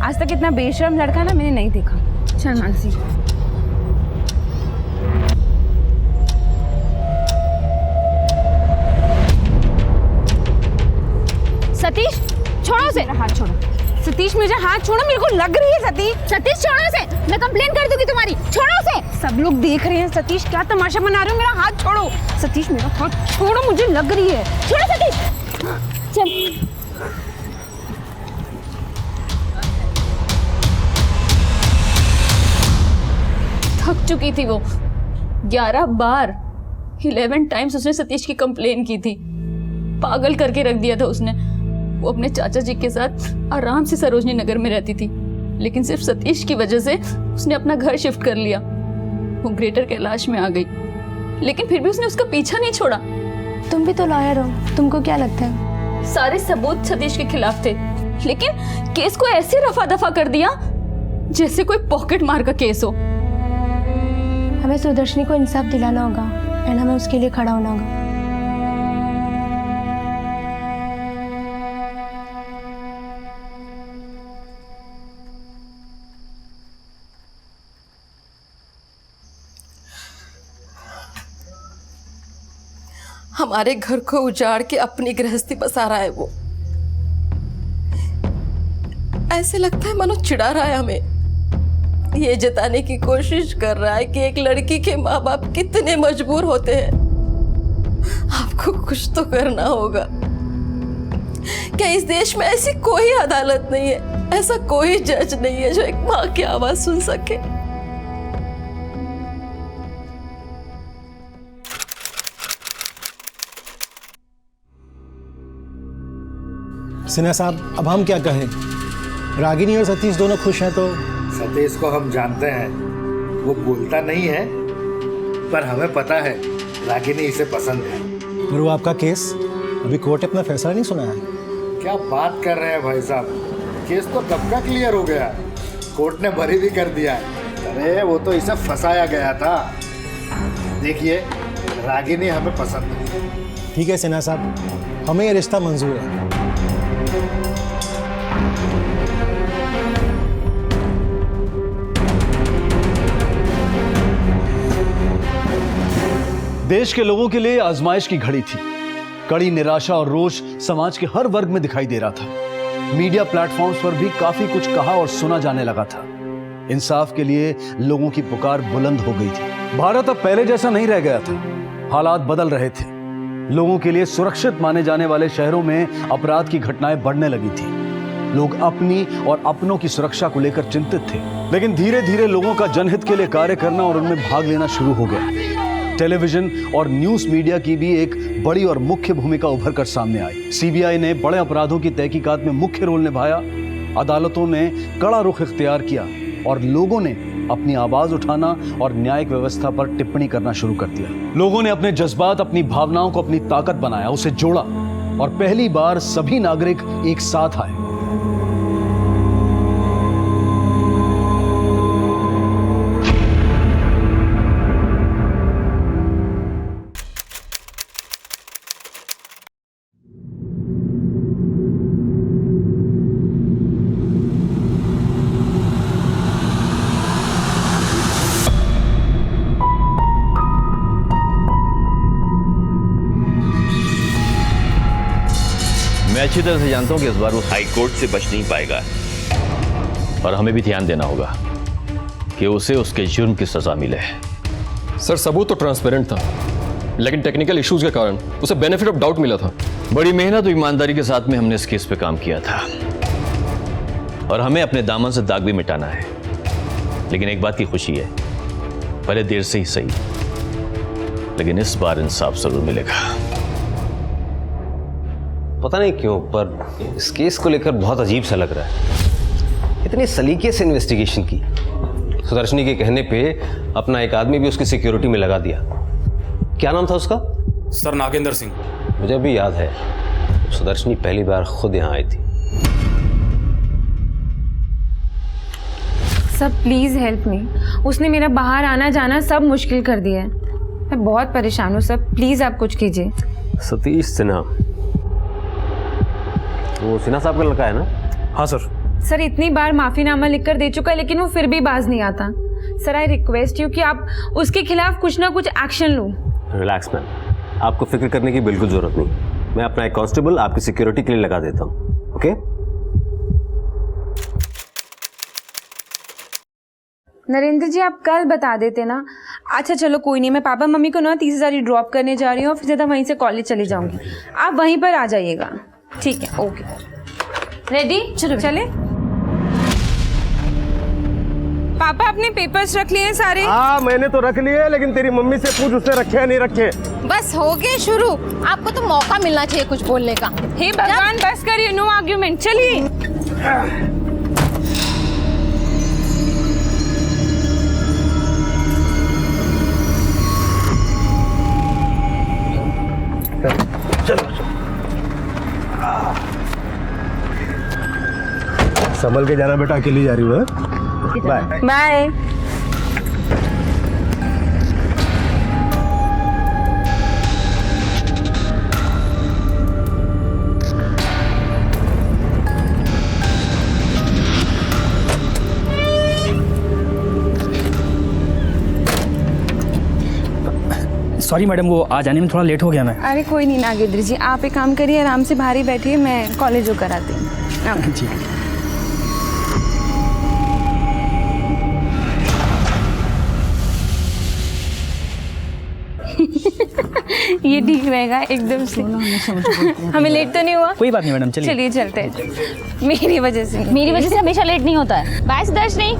आज तक इतना बेशर्म लड़का ना मैंने नहीं देखा। चल मानसी। सतीश, छोड़ो उसे। हाथ छोड़ो सतीश, मुझे हाथ छोड़ो, मेरे को लग रही है सतीश। सतीश छोड़ो उसे, मैं कंप्लेन कर दूंगी तुम्हारी। छोड़ो उसे। सब लोग देख रहे हैं सतीश, क्या तमाशा बना रहे हो? मेरा हाथ छोड़ो सतीश, मेरा हाथ छोड़ो, मुझे लग रही है। छोड़ो सतीश। चल। थक चुकी थी वो। 11 बार 11 टाइम्स उसने सतीश की कंप्लेन की थी। पागल करके रख दिया था उसने। वो अपने चाचा जी के साथ आराम से सरोजनी नगर में रहती थी, लेकिन सिर्फ सतीश की वजह से उसने अपना घर शिफ्ट कर लिया। वो ग्रेटर कैलाश में आ गई, लेकिन फिर भी उसने उसका पीछा नहीं छोड़ा। तुम भी तो लॉयर हो, तुमको क्या लगता है? सारे सबूत सतीश के खिलाफ थे, लेकिन केस को ऐसे रफा दफा कर दिया जैसे कोई पॉकेट मार का केस हो। हमें सुदर्शनी को इंसाफ दिलाना होगा एंड हमें उसके लिए खड़ा होना होगा। हमारे घर को उजाड़ के अपनी गृहस्थी बसा रहा है वो। ऐसे लगता है मानो चिढ़ा रहा है हमें। ये जताने की कोशिश कर रहा है कि एक लड़की के माँ बाप कितने मजबूर होते हैं। आपको कुछ तो करना होगा। क्या इस देश में ऐसी कोई अदालत नहीं है, ऐसा कोई जज नहीं है जो एक माँ की आवाज सुन सके? सिन्हा साहब, अब हम क्या कहें? रागिनी और सतीश दोनों खुश हैं तो? सतीश को हम जानते हैं, वो बोलता नहीं है, पर हमें पता है रागिनी इसे पसंद है। पर वो आपका केस, अभी कोर्ट ने अपना फैसला नहीं सुनाया है। क्या बात कर रहे हैं भाई साहब, केस तो कब का क्लियर हो गया, कोर्ट ने बरी भी कर दिया है। अरे वो तो इसे फंसाया गया था। देखिए, रागिनी हमें पसंद है। ठीक है सिन्हा साहब, हमें ये रिश्ता मंजूर है। देश के लोगों के लिए आजमाइश की घड़ी थी। कड़ी निराशा और रोष समाज के हर वर्ग में दिखाई दे रहा था। मीडिया प्लेटफॉर्म्स पर भी काफी कुछ कहा और सुना जाने लगा था। इंसाफ के लिए लोगों की पुकार बुलंद हो गई थी। भारत अब पहले जैसा नहीं रह गया था। हालात बदल रहे थे। लोगों के लिए सुरक्षित माने जाने वाले शहरों में अपराध की घटनाएं बढ़ने लगी थी। लोग अपनी और अपनों की सुरक्षा को लेकर चिंतित थे। लेकिन धीरे धीरे लोगों का जनहित के लिए कार्य करना और उनमें भाग लेना शुरू हो गया। टेलीविजन और न्यूज मीडिया की भी एक बड़ी और मुख्य भूमिका उभर कर सामने आई। सीबीआई ने बड़े अपराधों की तहकीकात में मुख्य रोल निभाया। अदालतों ने कड़ा रुख इख्तियार किया और लोगों ने अपनी आवाज उठाना और न्यायिक व्यवस्था पर टिप्पणी करना शुरू कर दिया। लोगों ने अपने जज्बात, अपनी भावनाओं को अपनी ताकत बनाया, उसे जोड़ा और पहली बार सभी नागरिक एक साथ आए। मैं अच्छी तरह से जानता हूं कि इस बार वो हाई कोर्ट से बच नहीं पाएगा और हमें भी ध्यान देना होगा कि उसे उसके जुर्म की सजा मिले। सर सबूत तो ट्रांसपेरेंट था, लेकिन टेक्निकल इश्यूज के कारण उसे बेनिफिट ऑफ डाउट मिला था। बड़ी मेहनत और ईमानदारी के साथ में हमने इस केस पे काम किया था और हमें अपने दामन से दाग भी मिटाना है। लेकिन एक बात की खुशी है, भले देर से ही सही, लेकिन इस बार इंसाफ जरूर मिलेगा। पता नहीं क्यों पर इस केस को लेकर बहुत अजीब सा लग रहा है। इतनी सलीके से इन्वेस्टिगेशन की, सुदर्शनी के कहने पे अपना एक आदमी भी उसकी सिक्योरिटी में लगा दिया। क्या नाम था उसका? सर नागेंद्र सिंह। मुझे भी याद है सुदर्शनी पहली बार खुद यहाँ आई थी। सब प्लीज़ हेल्प मी। उसने मेरा बाहर आना जाना सब मुश्किल कर दिया है। मैं बहुत परेशान हूँ। सब प्लीज़ आप कुछ कीजिए। सतीश सिन्हा, वो सिन्हा साहब का लड़का है ना? हाँ सर। सर इतनी बार माफीनामा लिखकर दे चुका है लेकिन वो फिर भी बाज नहीं आता। सर आई रिक्वेस्ट यू कि आप उसके खिलाफ कुछ ना कुछ एक्शन लो। रिलैक्स मैम, आपको फिक्र करने की बिल्कुल जरूरत नहीं। मैं अपना एक कांस्टेबल आपकी सिक्योरिटी के लिए लगा देता हूँ। ओके? नरेंद्र जी आप कल बता देते ना। अच्छा चलो कोई नहीं, मैं पापा मम्मी को ना 30,000 ड्रॉप करने जा रही हूँ और फिर सीधा वहीं से कॉलेज चली जाऊंगी। आप वहीं पर आ जाइएगा। ठीक है, ओके। रेडी? चलो चले। पापा अपने पेपर्स रख लिए सारे? हाँ मैंने तो रख लिए, लेकिन तेरी मम्मी से पूछ उसने रखे या नहीं रखे। बस हो गए शुरू। आपको तो मौका मिलना चाहिए कुछ बोलने का। हे भगवान बस करिए, नो आर्ग्यूमेंट। चलिए। संभल के जाना बेटा, अकेली जा रही हूँ। Bye bye. सॉरी मैडम, वो आ जाने में थोड़ा लेट हो गया मैं। अरे कोई नहीं नागेंद्र जी, आप एक काम करिए, आराम से बाहर ही बैठिए, मैं कॉलेज जो कराती हूँ। ठीक है। ये ठीक रहेगा एकदम से। हमें लेट तो नहीं हुआ? कोई बात नहीं मैडम, चलिए। चलिए चलते हैं। मेरी वजह से हमेशा लेट नहीं होता है। बाय सुदर्शनी।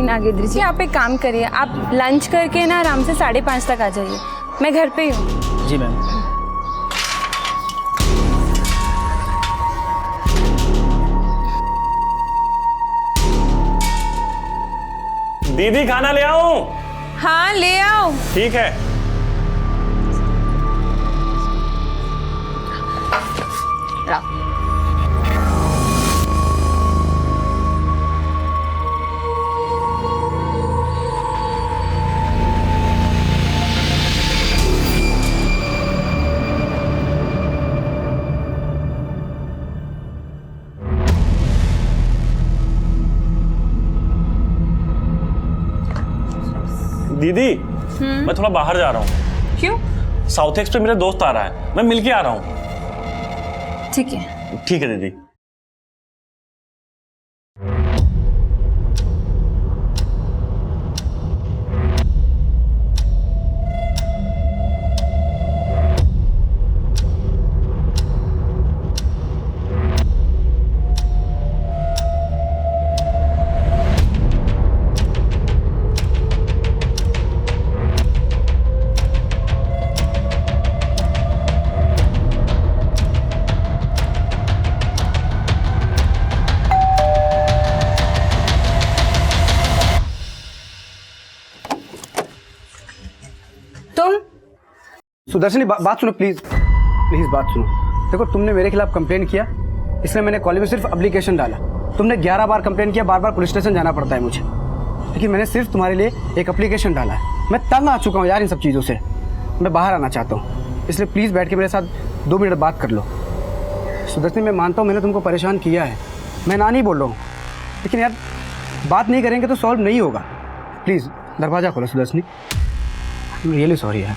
नागेंद्र जी आप एक काम करिए, आप लंच करके ना आराम से 5:30 तक आ जाइए। मैं घर पे ही हूँ। जी मैम। दीदी खाना ले आऊं? हाँ ले आओ। ठीक है। दीदी मैं थोड़ा बाहर जा रहा हूँ। क्यों? साउथ एक्स पे मेरा दोस्त आ रहा है, मैं मिलके आ रहा हूँ। ठीक है। ठीक है दीदी। सुदर्शनी बात सुनो प्लीज, प्लीज बात सुनो। देखो तुमने मेरे खिलाफ कंप्लेंट किया, इसलिए मैंने कॉलेज में सिर्फ एप्लीकेशन डाला। तुमने 11 बार कंप्लेंट किया, बार बार पुलिस स्टेशन जाना पड़ता है मुझे, लेकिन मैंने सिर्फ तुम्हारे लिए एक एप्लीकेशन डाला है। मैं तंग आ चुका हूँ यार इन सब चीज़ों से, मैं बाहर आना चाहता हूँ, इसलिए प्लीज़ बैठ के मेरे साथ 2 मिनट बात कर लो। सुदर्शनी मैं मानता हूँ मैंने तुमको परेशान किया है, मैं ना नहीं बोल रहा हूँ, लेकिन यार बात नहीं करेंगे तो सॉल्व नहीं होगा। प्लीज़ दरवाज़ा खोलो Sudarshani, I am really sorry यार,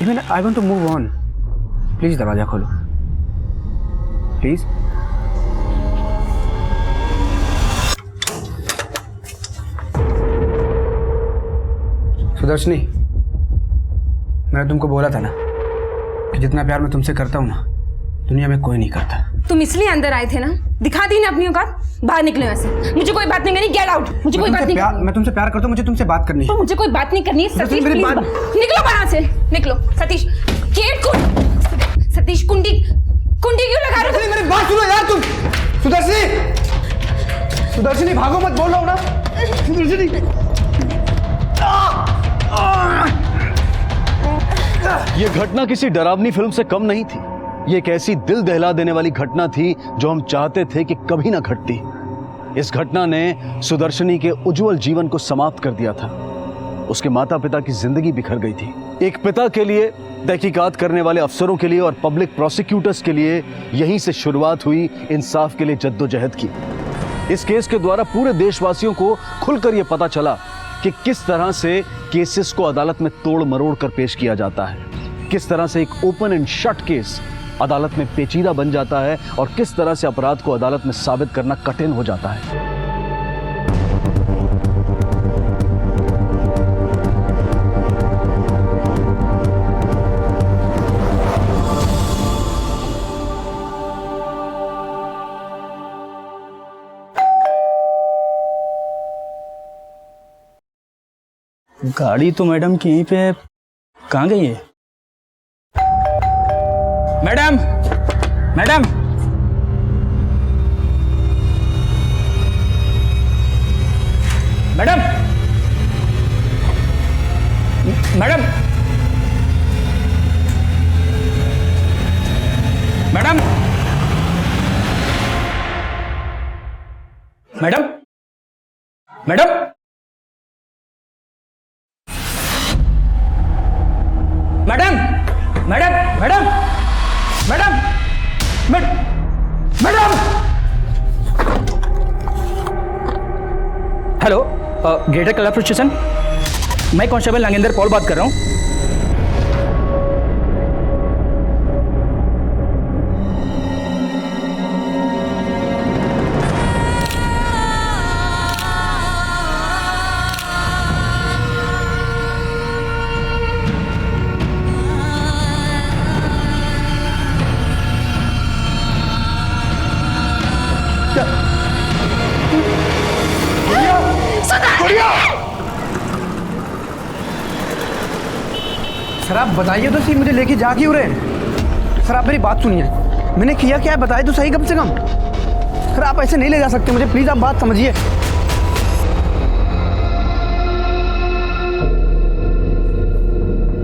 even I want to move on. Please दरवाज़ा खोलो प्लीज़। सुदर्शनी मैंने तुमको बोला था ना कि जितना प्यार मैं तुमसे करता हूँ ना दुनिया में कोई नहीं करता। तुम इसलिए अंदर आए थे ना, दिखा दी ना अपनी औकात, बाहर निकले वैसे। मुझे कोई बात नहीं करनी, गेट आउट। मुझे कोई बात नहीं करनी। मैं तुमसे प्यार करता हूँ, मुझे तुमसे बात करनी है। तो मुझे कोई बात नहीं करनी है सतीश, प्लीज निकलो बाहर से, निकलो। सतीश गेट खोल। सतीश कुंडी क्यों लगा रहे हो? मेरी बात सुनो यार तुम। सुदर्शनी भागो मत, बोल रहा हूँ ना। सुदर्शनी यह घटना किसी डरावनी फिल्म से कम नहीं थी। ये एक ऐसी दिल दहला देने वाली घटना थी जो हम चाहते थे कि कभी ना घटती। इस घटना ने सुदर्शनी के उज्जवल जीवन को समाप्त कर दिया था। उसके माता पिता की जिंदगी बिखर गई थी। एक पिता के लिए, तहकीकात करने वाले अफसरों के लिए और पब्लिक प्रोसिक्यूटर्स के लिए यहीं से शुरुआत हुई इंसाफ के लिए जद्दोजहद की। इस केस के द्वारा पूरे देशवासियों को खुलकर यह पता चला कि किस तरह से केसेस को अदालत में तोड़ मरोड़ कर पेश किया जाता है, किस तरह से एक ओपन एंड शट केस अदालत में पेचीदा बन जाता है और किस तरह से अपराध को अदालत में साबित करना कठिन हो जाता है। गाड़ी तो मैडम की यहीं पे, कहाँ गई है madam? Madam madam madam madam madam madam madam madam madam madam madam hello, greater Kalarpur station, मैं कांस्टेबल नागेंद्र पॉल बात कर रहा हूँ। सर आप बताइए तो सही, मुझे लेके जा क्यों रहे? सर आप मेरी बात सुनिए, मैंने किया क्या है बताइए तो सही कम से कम। सर आप ऐसे नहीं ले जा सकते मुझे, प्लीज आप बात समझिए।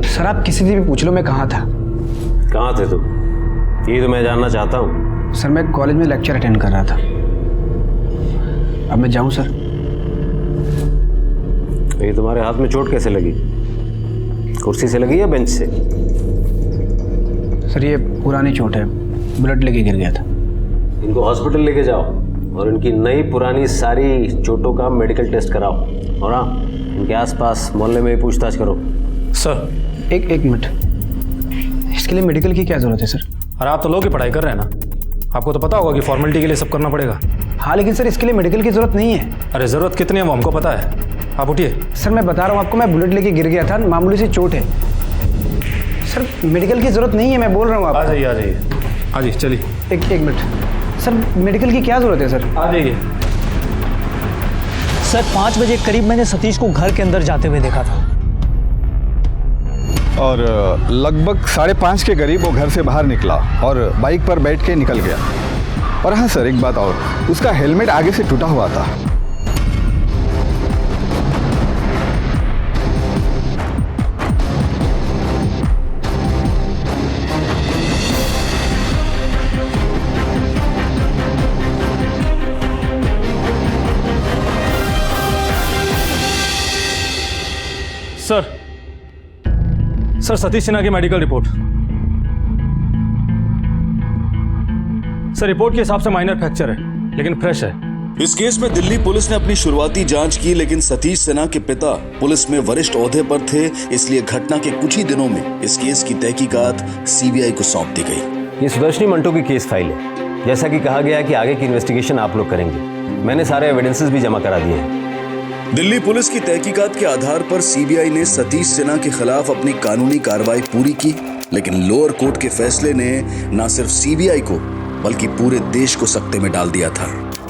सर आप किसी से भी पूछ लो मैं कहाँ था। कहाँ थे तुम? ये तो मैं जानना चाहता हूँ। सर मैं कॉलेज में लेक्चर अटेंड कर रहा था। अब मैं जाऊँ सर? ये तुम्हारे हाथ में चोट कैसे लगी? कुर्सी से लगी या बेंच से? सर ये पुरानी चोट है, ब्लड लेके गिर गया था। इनको हॉस्पिटल लेके जाओ और इनकी नई पुरानी सारी चोटों का मेडिकल टेस्ट कराओ, और हाँ इनके आसपास मोहल्ले में ही पूछताछ करो। सर एक मिनट, इसके लिए मेडिकल की क्या जरूरत है सर? अरे आप तो लॉ की पढ़ाई कर रहे हैं ना, आपको तो पता होगा कि फॉर्मेलिटी के लिए सब करना पड़ेगा। हाँ लेकिन सर इसके लिए मेडिकल की जरूरत नहीं है। अरे जरूरत कितनी है वो हमको पता है, आप उठिए। सर मैं बता रहा हूँ आपको, मैं बुलेट लेके गिर गया था, मामूली सी चोट है सर, मेडिकल की जरूरत नहीं है, मैं बोल रहा हूँ। आ जाइए आ जाइए आ जाइए, चलिए। एक मिनट सर, मेडिकल की क्या जरूरत है सर? आ जाइए। सर 5 बजे करीब मैंने सतीश को घर के अंदर जाते हुए देखा था, और लगभग 5:30 के करीब वो घर से बाहर निकला और बाइक पर बैठ के निकल गया। और हाँ सर एक बात और, उसका हेलमेट आगे से टूटा हुआ था। सर सतीश सिन्हा की मेडिकल रिपोर्ट। सर रिपोर्ट के हिसाब से माइनर फ्रैक्चर है लेकिन फ्रेश है। इस केस में दिल्ली पुलिस ने अपनी शुरुआती जांच की, लेकिन सतीश सिन्हा के पिता पुलिस में वरिष्ठ ओहदे पर थे, इसलिए घटना के कुछ ही दिनों में इस केस की तहकीकात सीबीआई को सौंप दी गई। ये सुदर्शनी मंटो की केस फाइल है। जैसा कि कहा गया कि आगे की इन्वेस्टिगेशन आप लोग करेंगे। मैंने सारे एविडेंसेस भी जमा करा दिए हैं। दिल्ली पुलिस की तहकीकात के आधार पर सीबीआई ने सतीश सिन्हा के खिलाफ अपनी कानूनी कार्रवाई पूरी की, लेकिन लोअर कोर्ट के फैसले ने न सिर्फ सीबीआई को बल्कि पूरे देश को सकते में डाल दिया था।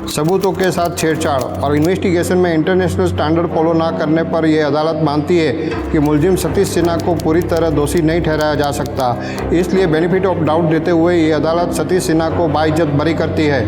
सबूतों के साथ छेड़छाड़ और इन्वेस्टिगेशन में इंटरनेशनल स्टैंडर्ड फॉलो ना करने पर यह अदालत मानती है कि मुलजिम सतीश सिन्हा को पूरी तरह दोषी नहीं ठहराया जा सकता। इसलिए बेनिफिट ऑफ डाउट देते हुए ये अदालत सतीश सिन्हा को बाइज्जत बरी करती है।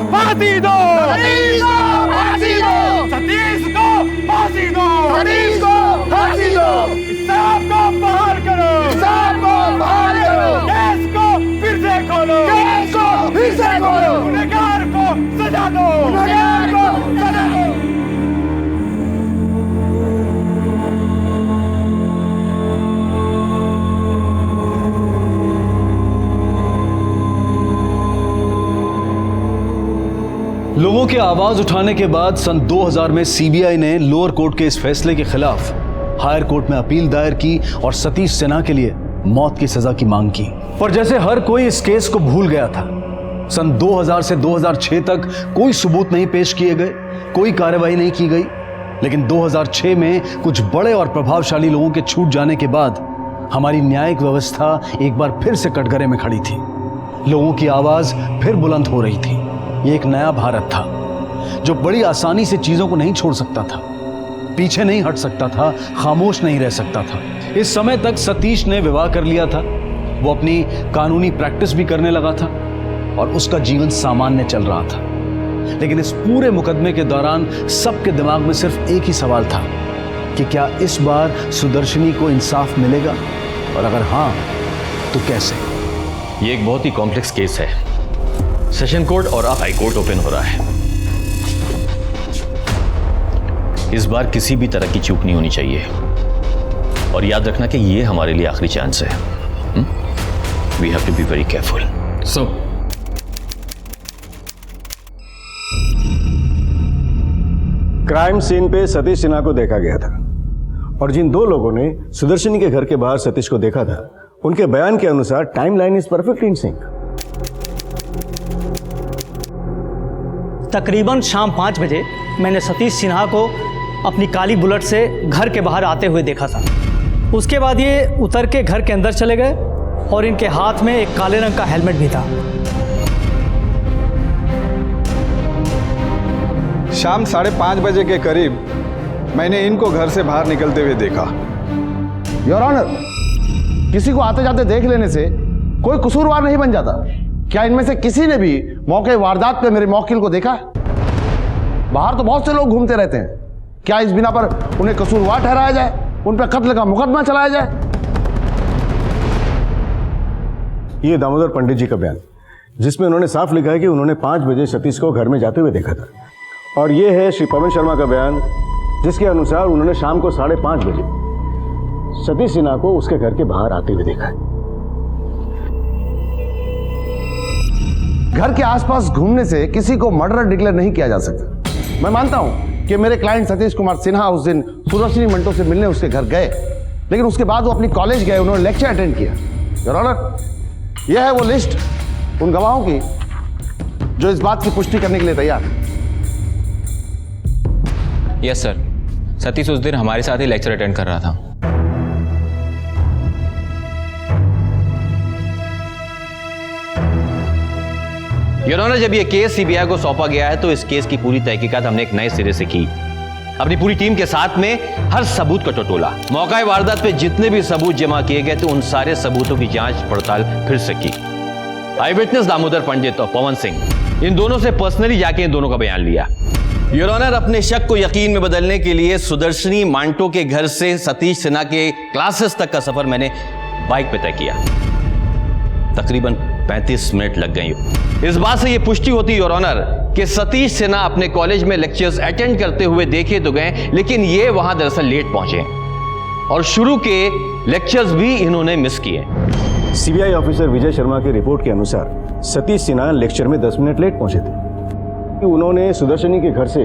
फांसी दो! सतीश को फांसी दो! सतीश को फांसी दो! सतीश को फांसी दो! सांप को बहाल करो! सांप को बहाल करो! केस को फिर से खोलो! केस को फिर से खोलो! गुनहगार को सजा दो! गुनहगार को सजा दो! लोगों के आवाज उठाने के बाद सन 2000 में सीबीआई ने लोअर कोर्ट के इस फैसले के खिलाफ हायर कोर्ट में अपील दायर की और सतीश सिन्हा के लिए मौत की सजा की मांग की। पर जैसे हर कोई इस केस को भूल गया था, सन 2000 से 2006 तक कोई सबूत नहीं पेश किए गए, कोई कार्रवाई नहीं की गई। लेकिन 2006 में कुछ बड़े और प्रभावशाली लोगों के छूट जाने के बाद हमारी न्यायिक व्यवस्था एक बार फिर से कटघरे में खड़ी थी। लोगों की आवाज फिर बुलंद हो रही थी। ये एक नया भारत था जो बड़ी आसानी से चीजों को नहीं छोड़ सकता था, पीछे नहीं हट सकता था, खामोश नहीं रह सकता था। इस समय तक सतीश ने विवाह कर लिया था, वो अपनी कानूनी प्रैक्टिस भी करने लगा था और उसका जीवन सामान्य चल रहा था। लेकिन इस पूरे मुकदमे के दौरान सबके दिमाग में सिर्फ एक ही सवाल था कि क्या इस बार सुदर्शनी को इंसाफ मिलेगा, और अगर हां तो कैसे। ये एक बहुत ही कॉम्प्लेक्स केस है। सेशन कोर्ट और अब हाई कोर्ट ओपन हो रहा है। इस बार किसी भी तरह की चूक नहीं होनी चाहिए, और याद रखना कि ये हमारे लिए आखिरी चांस है। We have to be very careful. So crime scene पे सतीश सिन्हा को देखा गया था, और जिन दो लोगों ने सुदर्शनी के घर के बाहर सतीश को देखा था, उनके बयान के अनुसार timeline is perfect in sync. तकरीबन शाम 5 बजे मैंने सतीश सिन्हा को अपनी काली बुलेट से घर के बाहर आते हुए देखा था। उसके बाद ये उतर के घर के अंदर चले गए और इनके हाथ में एक काले रंग का हेलमेट भी था। शाम 5:30 बजे के करीब मैंने इनको घर से बाहर निकलते हुए देखा। योर ऑनर, किसी को आते जाते देख लेने से कोई कसूरवार नहीं बन जाता। क्या इनमें से किसी ने भी मौके वारदात पे मेरे मौकिल को देखा? बाहर तो बहुत से लोग घूमते रहते हैं। क्या इस बिना पर उन्हें कसूरवार ठहराया जाए, उन पर कत्ल का मुकदमा चलाया जाए? ये दामोदर पंडित जी का बयान, जिसमें उन्होंने साफ लिखा है कि उन्होंने 5 बजे सतीश को घर में जाते हुए देखा था। और ये है श्री पवन शर्मा का बयान, जिसके अनुसार उन्होंने शाम को 5:30 बजे सतीश सिन्हा को उसके घर के बाहर आते हुए देखा है। घर के आसपास घूमने से किसी को मर्डर डिक्लेयर नहीं किया जा सकता। मैं मानता हूं कि मेरे क्लाइंट सतीश कुमार सिन्हा उस दिन सुदर्शनी मंटो से मिलने उसके घर गए, लेकिन उसके बाद वो अपनी कॉलेज गए, उन्होंने लेक्चर अटेंड किया। योर ऑनर, यह है वो लिस्ट उन गवाहों की जो इस बात की पुष्टि करने के लिए तैयार है। यस सर, सतीश उस दिन हमारे साथ ही लेक्चर अटेंड कर रहा था। योर ऑनर, जब यह केस सीबीआई को सौंपा गया है तो इस केस की पूरी तहकीकात हमने एक नए सिरे से की। अपनी पूरी टीम के साथ में हर सबूत को टटोला। मौका वारदात पे जितने भी सबूत जमा किए गए थे, उन सारे सबूतों की जांच पड़ताल फिर से की। आई विटनेस दामोदर पंडित और पवन सिंह, इन दोनों से पर्सनली जाके इन दोनों का बयान लिया। योर ऑनर, अपने शक को यकीन में बदलने के लिए सुदर्शनी मांटो के घर से सतीश सिन्हा के क्लासेस तक का सफर मैंने बाइक पे तय किया। तकरीबन 35 मिनट लग गए। इस बात से यह पुष्टि होती योर ऑनर कि सतीश सिन्हा अपने कॉलेज में लेक्चर्स अटेंड करते हुए देखे तो गए, लेकिन ये वहां दरअसल लेट पहुंचे और शुरू के लेक्चर्स भी इन्होंने मिस किए। सीबीआई ऑफिसर विजय शर्मा की रिपोर्ट के अनुसार सतीश सिन्हा लेक्चर में 10 मिनट लेट पहुंचे थे। उन्होंने सुदर्शनी के घर से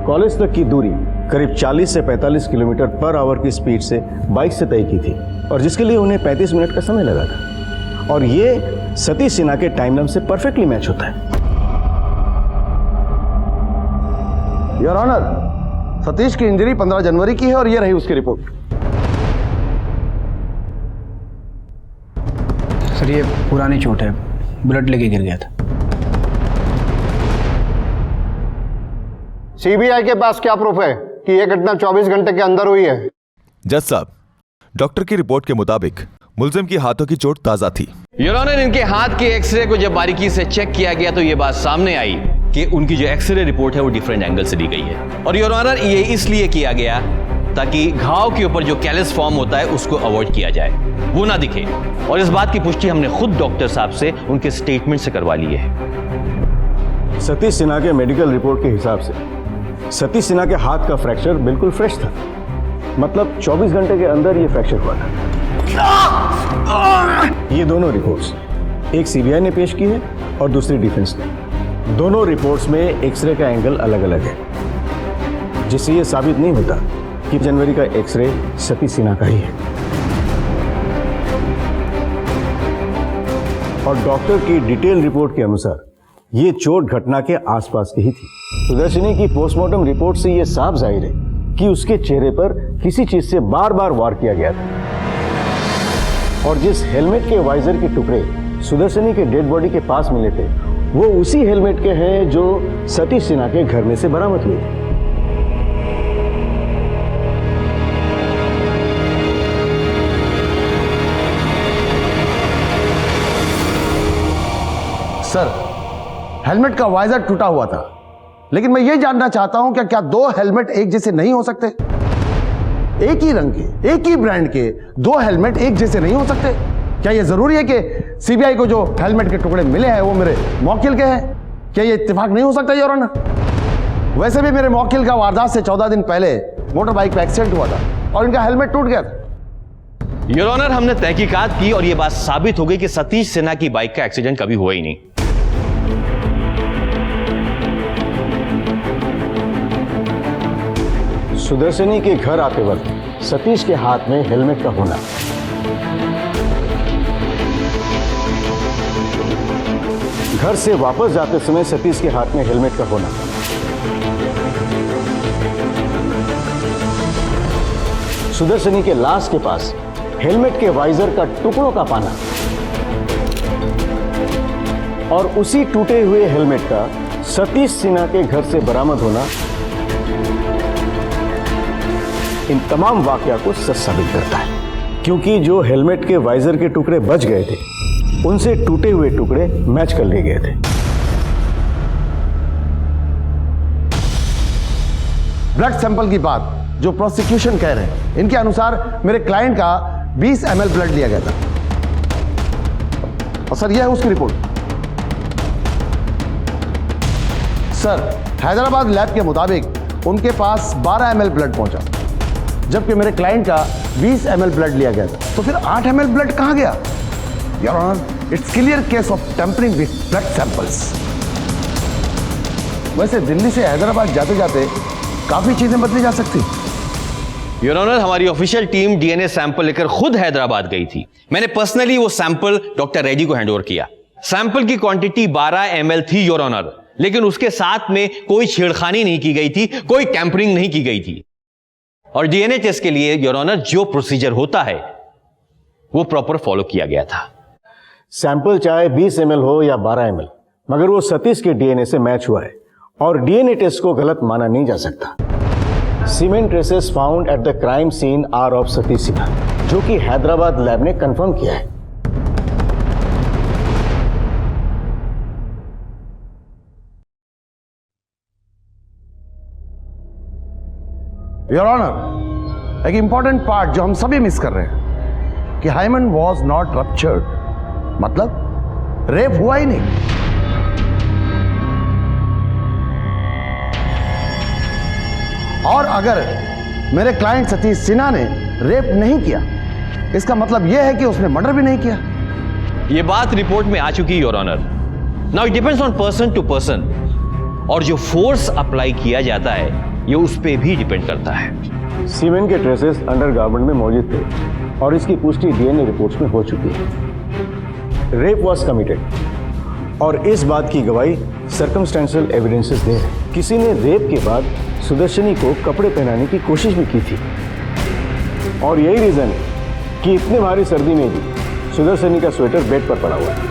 कॉलेज तक की दूरी करीब 40 से 45 किलोमीटर पर आवर की स्पीड से बाइक से तय की थी और जिसके लिए उन्हें 35 मिनट का समय लगा था और ये सतीश सिन्हा के टाइमलाइन से परफेक्टली मैच होता है। योर ऑनर, सतीश की इंजरी 15 जनवरी की है और ये रही उसकी रिपोर्ट। सर ये पुरानी चोट है, ब्लड लेके गिर गया था। सीबीआई के पास क्या प्रूफ है कि यह घटना 24 घंटे के अंदर हुई है? जज साहब, डॉक्टर की रिपोर्ट के मुताबिक मुलजिम की हाथों की चोट ताजा थी। योर ऑनर, इनके हाथ के एक्सरे को जब बारीकी से चेक किया गया तो यह बात सामने आई कि उनकी जो एक्सरे रिपोर्ट है वो डिफरेंट एंगल से ली गई है और योर ऑनर ये इसलिए किया गया ताकि घाव के ऊपर जो कैलस फॉर्म होता है उसको अवॉइड किया जाए, वो ना दिखे। और इस बात की पुष्टि हमने खुद डॉक्टर साहब से उनके स्टेटमेंट से करवा ली है। सतीश सिन्हा के मेडिकल रिपोर्ट के हिसाब से सतीश सिन्हा के हाथ का फ्रैक्चर बिल्कुल फ्रेश था, मतलब 24 घंटे के अंदर ये फ्रैक्चर हुआ था। ये दोनों रिपोर्ट्स एक सीबीआई ने पेश की है और दूसरी डिफेंस ने। दोनों रिपोर्ट्स में एक्सरे का एंगल अलग अलग है, जिससे ये साबित नहीं होता कि जनवरी का एक्सरे सतीश सिन्हा का ही है। और डॉक्टर की डिटेल रिपोर्ट के अनुसार ये चोट घटना के आसपास की ही थी। सुदर्शनी की पोस्टमार्टम रिपोर्ट से यह साफ जाहिर है कि उसके चेहरे पर किसी चीज से बार बार वार किया गया था और जिस हेलमेट के वाइजर के टुकड़े सुदर्शनी के डेड बॉडी के पास मिले थे वो उसी हेलमेट के हैं जो सतीश सिन्हा के घर में से बरामद हुए। सर, हेलमेट का वाइजर टूटा हुआ था, लेकिन मैं ये जानना चाहता हूं कि क्या दो हेलमेट एक जैसे नहीं हो सकते? एक ही रंग के, एक ही ब्रांड के दो हेलमेट एक जैसे नहीं हो सकते? क्या यह जरूरी है कि सीबीआई को जो हेलमेट के टुकड़े मिले हैं वो मेरे मौकिल के हैं? क्या यह इत्तेफाक नहीं हो सकता योर ऑनर? वैसे भी मेरे मौकिल का वारदात से 14 दिन पहले मोटर बाइक पे एक्सीडेंट हुआ था और इनका हेलमेट टूट गया था। योर ऑनर, हमने तहकीकात की और यह बात साबित हो गई कि सतीश सिन्हा की बाइक का एक्सीडेंट कभी हुआ ही नहीं। सुदर्शनी के घर आते वक्त सतीश के हाथ में हेलमेट का होना, घर से वापस जाते समय सतीश के हाथ में हेलमेट का होना, सुदर्शनी के लाश के पास हेलमेट के वाइजर का टुकड़ों का पाना और उसी टूटे हुए हेलमेट का सतीश सिन्हा के घर से बरामद होना इन तमाम वाकया को सच साबित करता है, क्योंकि जो हेलमेट के वाइजर के टुकड़े बच गए थे उनसे टूटे हुए टुकड़े मैच कर लिए गए थे। ब्लड सैंपल की बात जो प्रोसिक्यूशन कह रहे हैं, इनके अनुसार मेरे क्लाइंट का 20 ml ब्लड लिया गया था और सर यह है उसकी रिपोर्ट। सर, हैदराबाद लैब के मुताबिक उनके पास 12 ml ब्लड पहुंचा, जबकि मेरे क्लाइंट का 20 ml ब्लड लिया गया था। तो फिर 8 ml ब्लड कहां गया? Your honour, it's clear case of tampering with blood samples. वैसे दिल्ली से हैदराबाद जाते जाते काफी चीजें बदली जा सकती। योर ऑनर, हमारी ऑफिशियल टीम डीएनए सैंपल लेकर खुद हैदराबाद गई थी। मैंने पर्सनली वो सैंपल डॉक्टर रेड्डी को हैंडओवर किया। सैंपल की क्वांटिटी 12 ml थी योर ऑनर, लेकिन उसके साथ में कोई छेड़खानी नहीं की गई थी, कोई टैंपरिंग नहीं की गई थी। और डीएनए टेस्ट के लिए योर ऑनर जो प्रोसीजर होता है वो प्रॉपर फॉलो किया गया था। सैंपल चाहे 20 ml हो या 12 ml, मगर वो सतीश के डीएनए से मैच हुआ है और डीएनए टेस्ट को गलत माना नहीं जा सकता। Cement traces found at the crime scene are of Satish Sinha, जो कि हैदराबाद लैब ने कंफर्म किया है। योर ऑनर, एक इंपॉर्टेंट पार्ट जो हम सभी मिस कर रहे हैं कि हाइमन वॉज नॉट रप्चर्ड, मतलब रेप हुआ ही नहीं। और अगर मेरे क्लाइंट सतीश सिन्हा ने रेप नहीं किया, इसका मतलब यह है कि उसने मर्डर भी नहीं किया। ये बात रिपोर्ट में आ चुकी है your honour. Now it depends on person to person, और जो फोर्स अप्लाई किया जाता है ये उस पे भी डिपेंड करता है। सीमेन के ट्रेसेस अंडरगारमेंट में मौजूद थे और इसकी पुष्टि डीएनए रिपोर्ट्स में हो चुकी है। रेप वॉज कमिटेड और इस बात की गवाही सर्कमस्टेंशियल एविडेंसेस दे रहे। किसी ने रेप के बाद सुदर्शनी को कपड़े पहनाने की कोशिश भी की थी और यही रीजन है कि इतने भारी सर्दी में भी सुदर्शनी का स्वेटर बेड पर पड़ा हुआ है।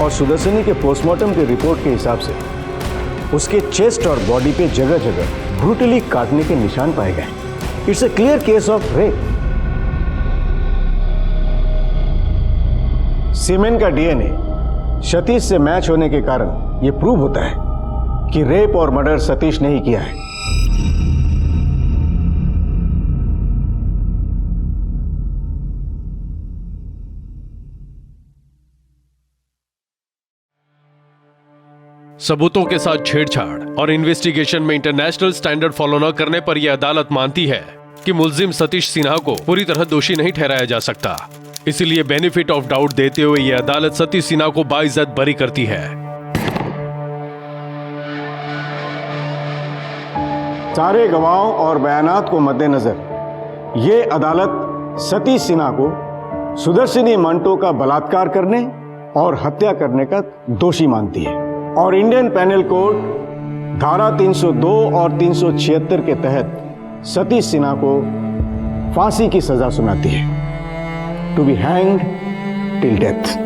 और सुदर्शनी के पोस्टमार्टम के रिपोर्ट के हिसाब से उसके चेस्ट और बॉडी पे जगह जगह ब्रूटली काटने के निशान पाए गए। It's a clear case of rape. Semen का डीएनए सतीश से मैच होने के कारण यह प्रूव होता है कि रेप और मर्डर सतीश ने ही किया है। सबूतों के साथ छेड़छाड़ और इन्वेस्टिगेशन में इंटरनेशनल स्टैंडर्ड फॉलो न करने पर यह अदालत मानती है कि मुल्जिम सतीश सिन्हा को पूरी तरह दोषी नहीं ठहराया जा सकता। इसीलिए बेनिफिट ऑफ डाउट देते हुए यह अदालत सतीश सिन्हा को बाइज्जत बरी करती है। सारे गवाहों और बयानात को मद्देनजर ये अदालत सतीश सिन्हा को सुदर्शनी मंटो का बलात्कार करने और हत्या करने का दोषी मानती है और इंडियन पेनल कोड धारा 302 और 376 के तहत सतीश सिन्हा को फांसी की सजा सुनाती है, to be hanged till death.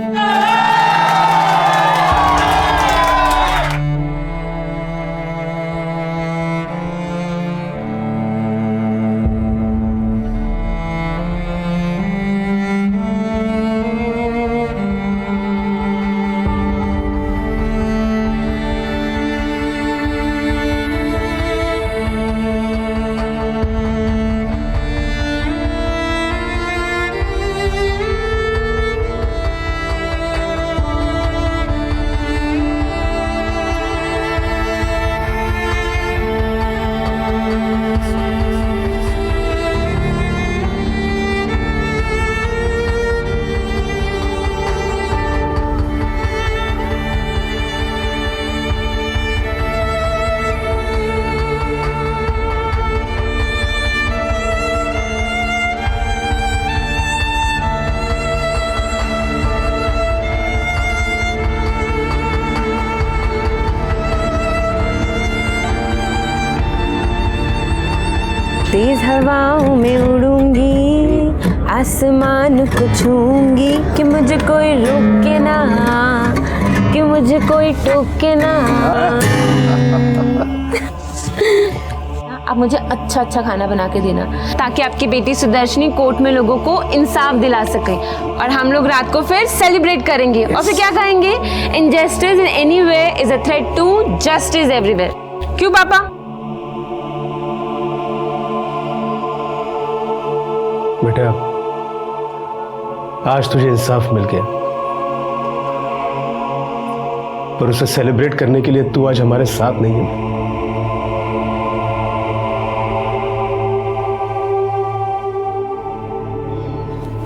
तेज हवाओं में उड़ूंगी, आसमान को छूंगी, कि मुझे कोई रोके ना, कि मुझे कोई टोके ना। आप मुझे अच्छा अच्छा खाना बना के देना ताकि आपकी बेटी सुदर्शनी कोर्ट में लोगों को इंसाफ दिला सके और हम लोग रात को फिर सेलिब्रेट करेंगे। और फिर क्या कहेंगे? Injustice in any way is a threat to justice everywhere. क्यों पापा? बेटा, आज तुझे इंसाफ मिल गया, पर उसे सेलिब्रेट करने के लिए तू आज हमारे साथ नहीं है।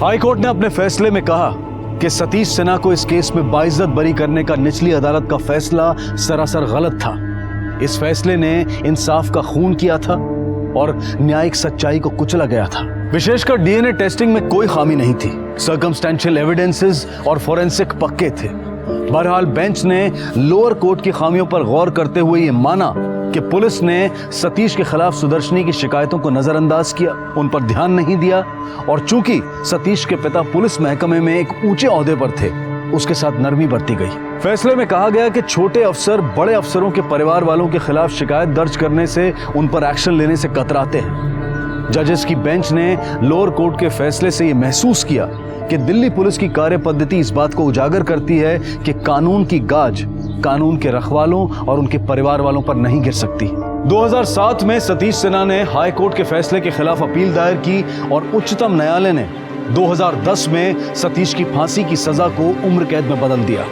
हाई कोर्ट ने अपने फैसले में कहा कि सतीश सिन्हा को इस केस में बाइज्जत बरी करने का निचली अदालत का फैसला सरासर गलत था। इस फैसले ने इंसाफ का खून किया था और न्यायिक सच्चाई को कुचला गया था। विशेषकर डीएनए टेस्टिंग में कोई खामी नहीं थी, सर्कमस्टेंशियल एविडेंसेस और फोरेंसिक पक्के थे। बहरहाल बेंच ने लोअर कोर्ट की खामियों पर गौर करते हुए ये माना कि पुलिस ने सतीश के खिलाफ सुदर्शनी की शिकायतों को नजरअंदाज किया, उन पर ध्यान नहीं दिया, और चूंकि सतीश के पिता पुलिस महकमे में एक ऊंचे ओहदे पर थे, उसके साथ नरमी बरती गई। फैसले में कहा गया कि छोटे अफसर बड़े अफसरों के परिवार वालों के खिलाफ शिकायत दर्ज करने से, उन पर एक्शन लेने से कतराते हैं। जजेस की बेंच ने लोअर कोर्ट के फैसले से यह महसूस किया कि दिल्ली पुलिस की कार्य पद्धति इस बात को उजागर करती है कि कानून की गाज कानून के रखवालों और उनके परिवार वालों पर नहीं गिर सकती। 2007 में सतीश सिन्हा ने हाई कोर्ट के फैसले के खिलाफ अपील दायर की और उच्चतम न्यायालय ने 2010 में सतीश की फांसी की सजा को उम्र कैद में बदल दिया।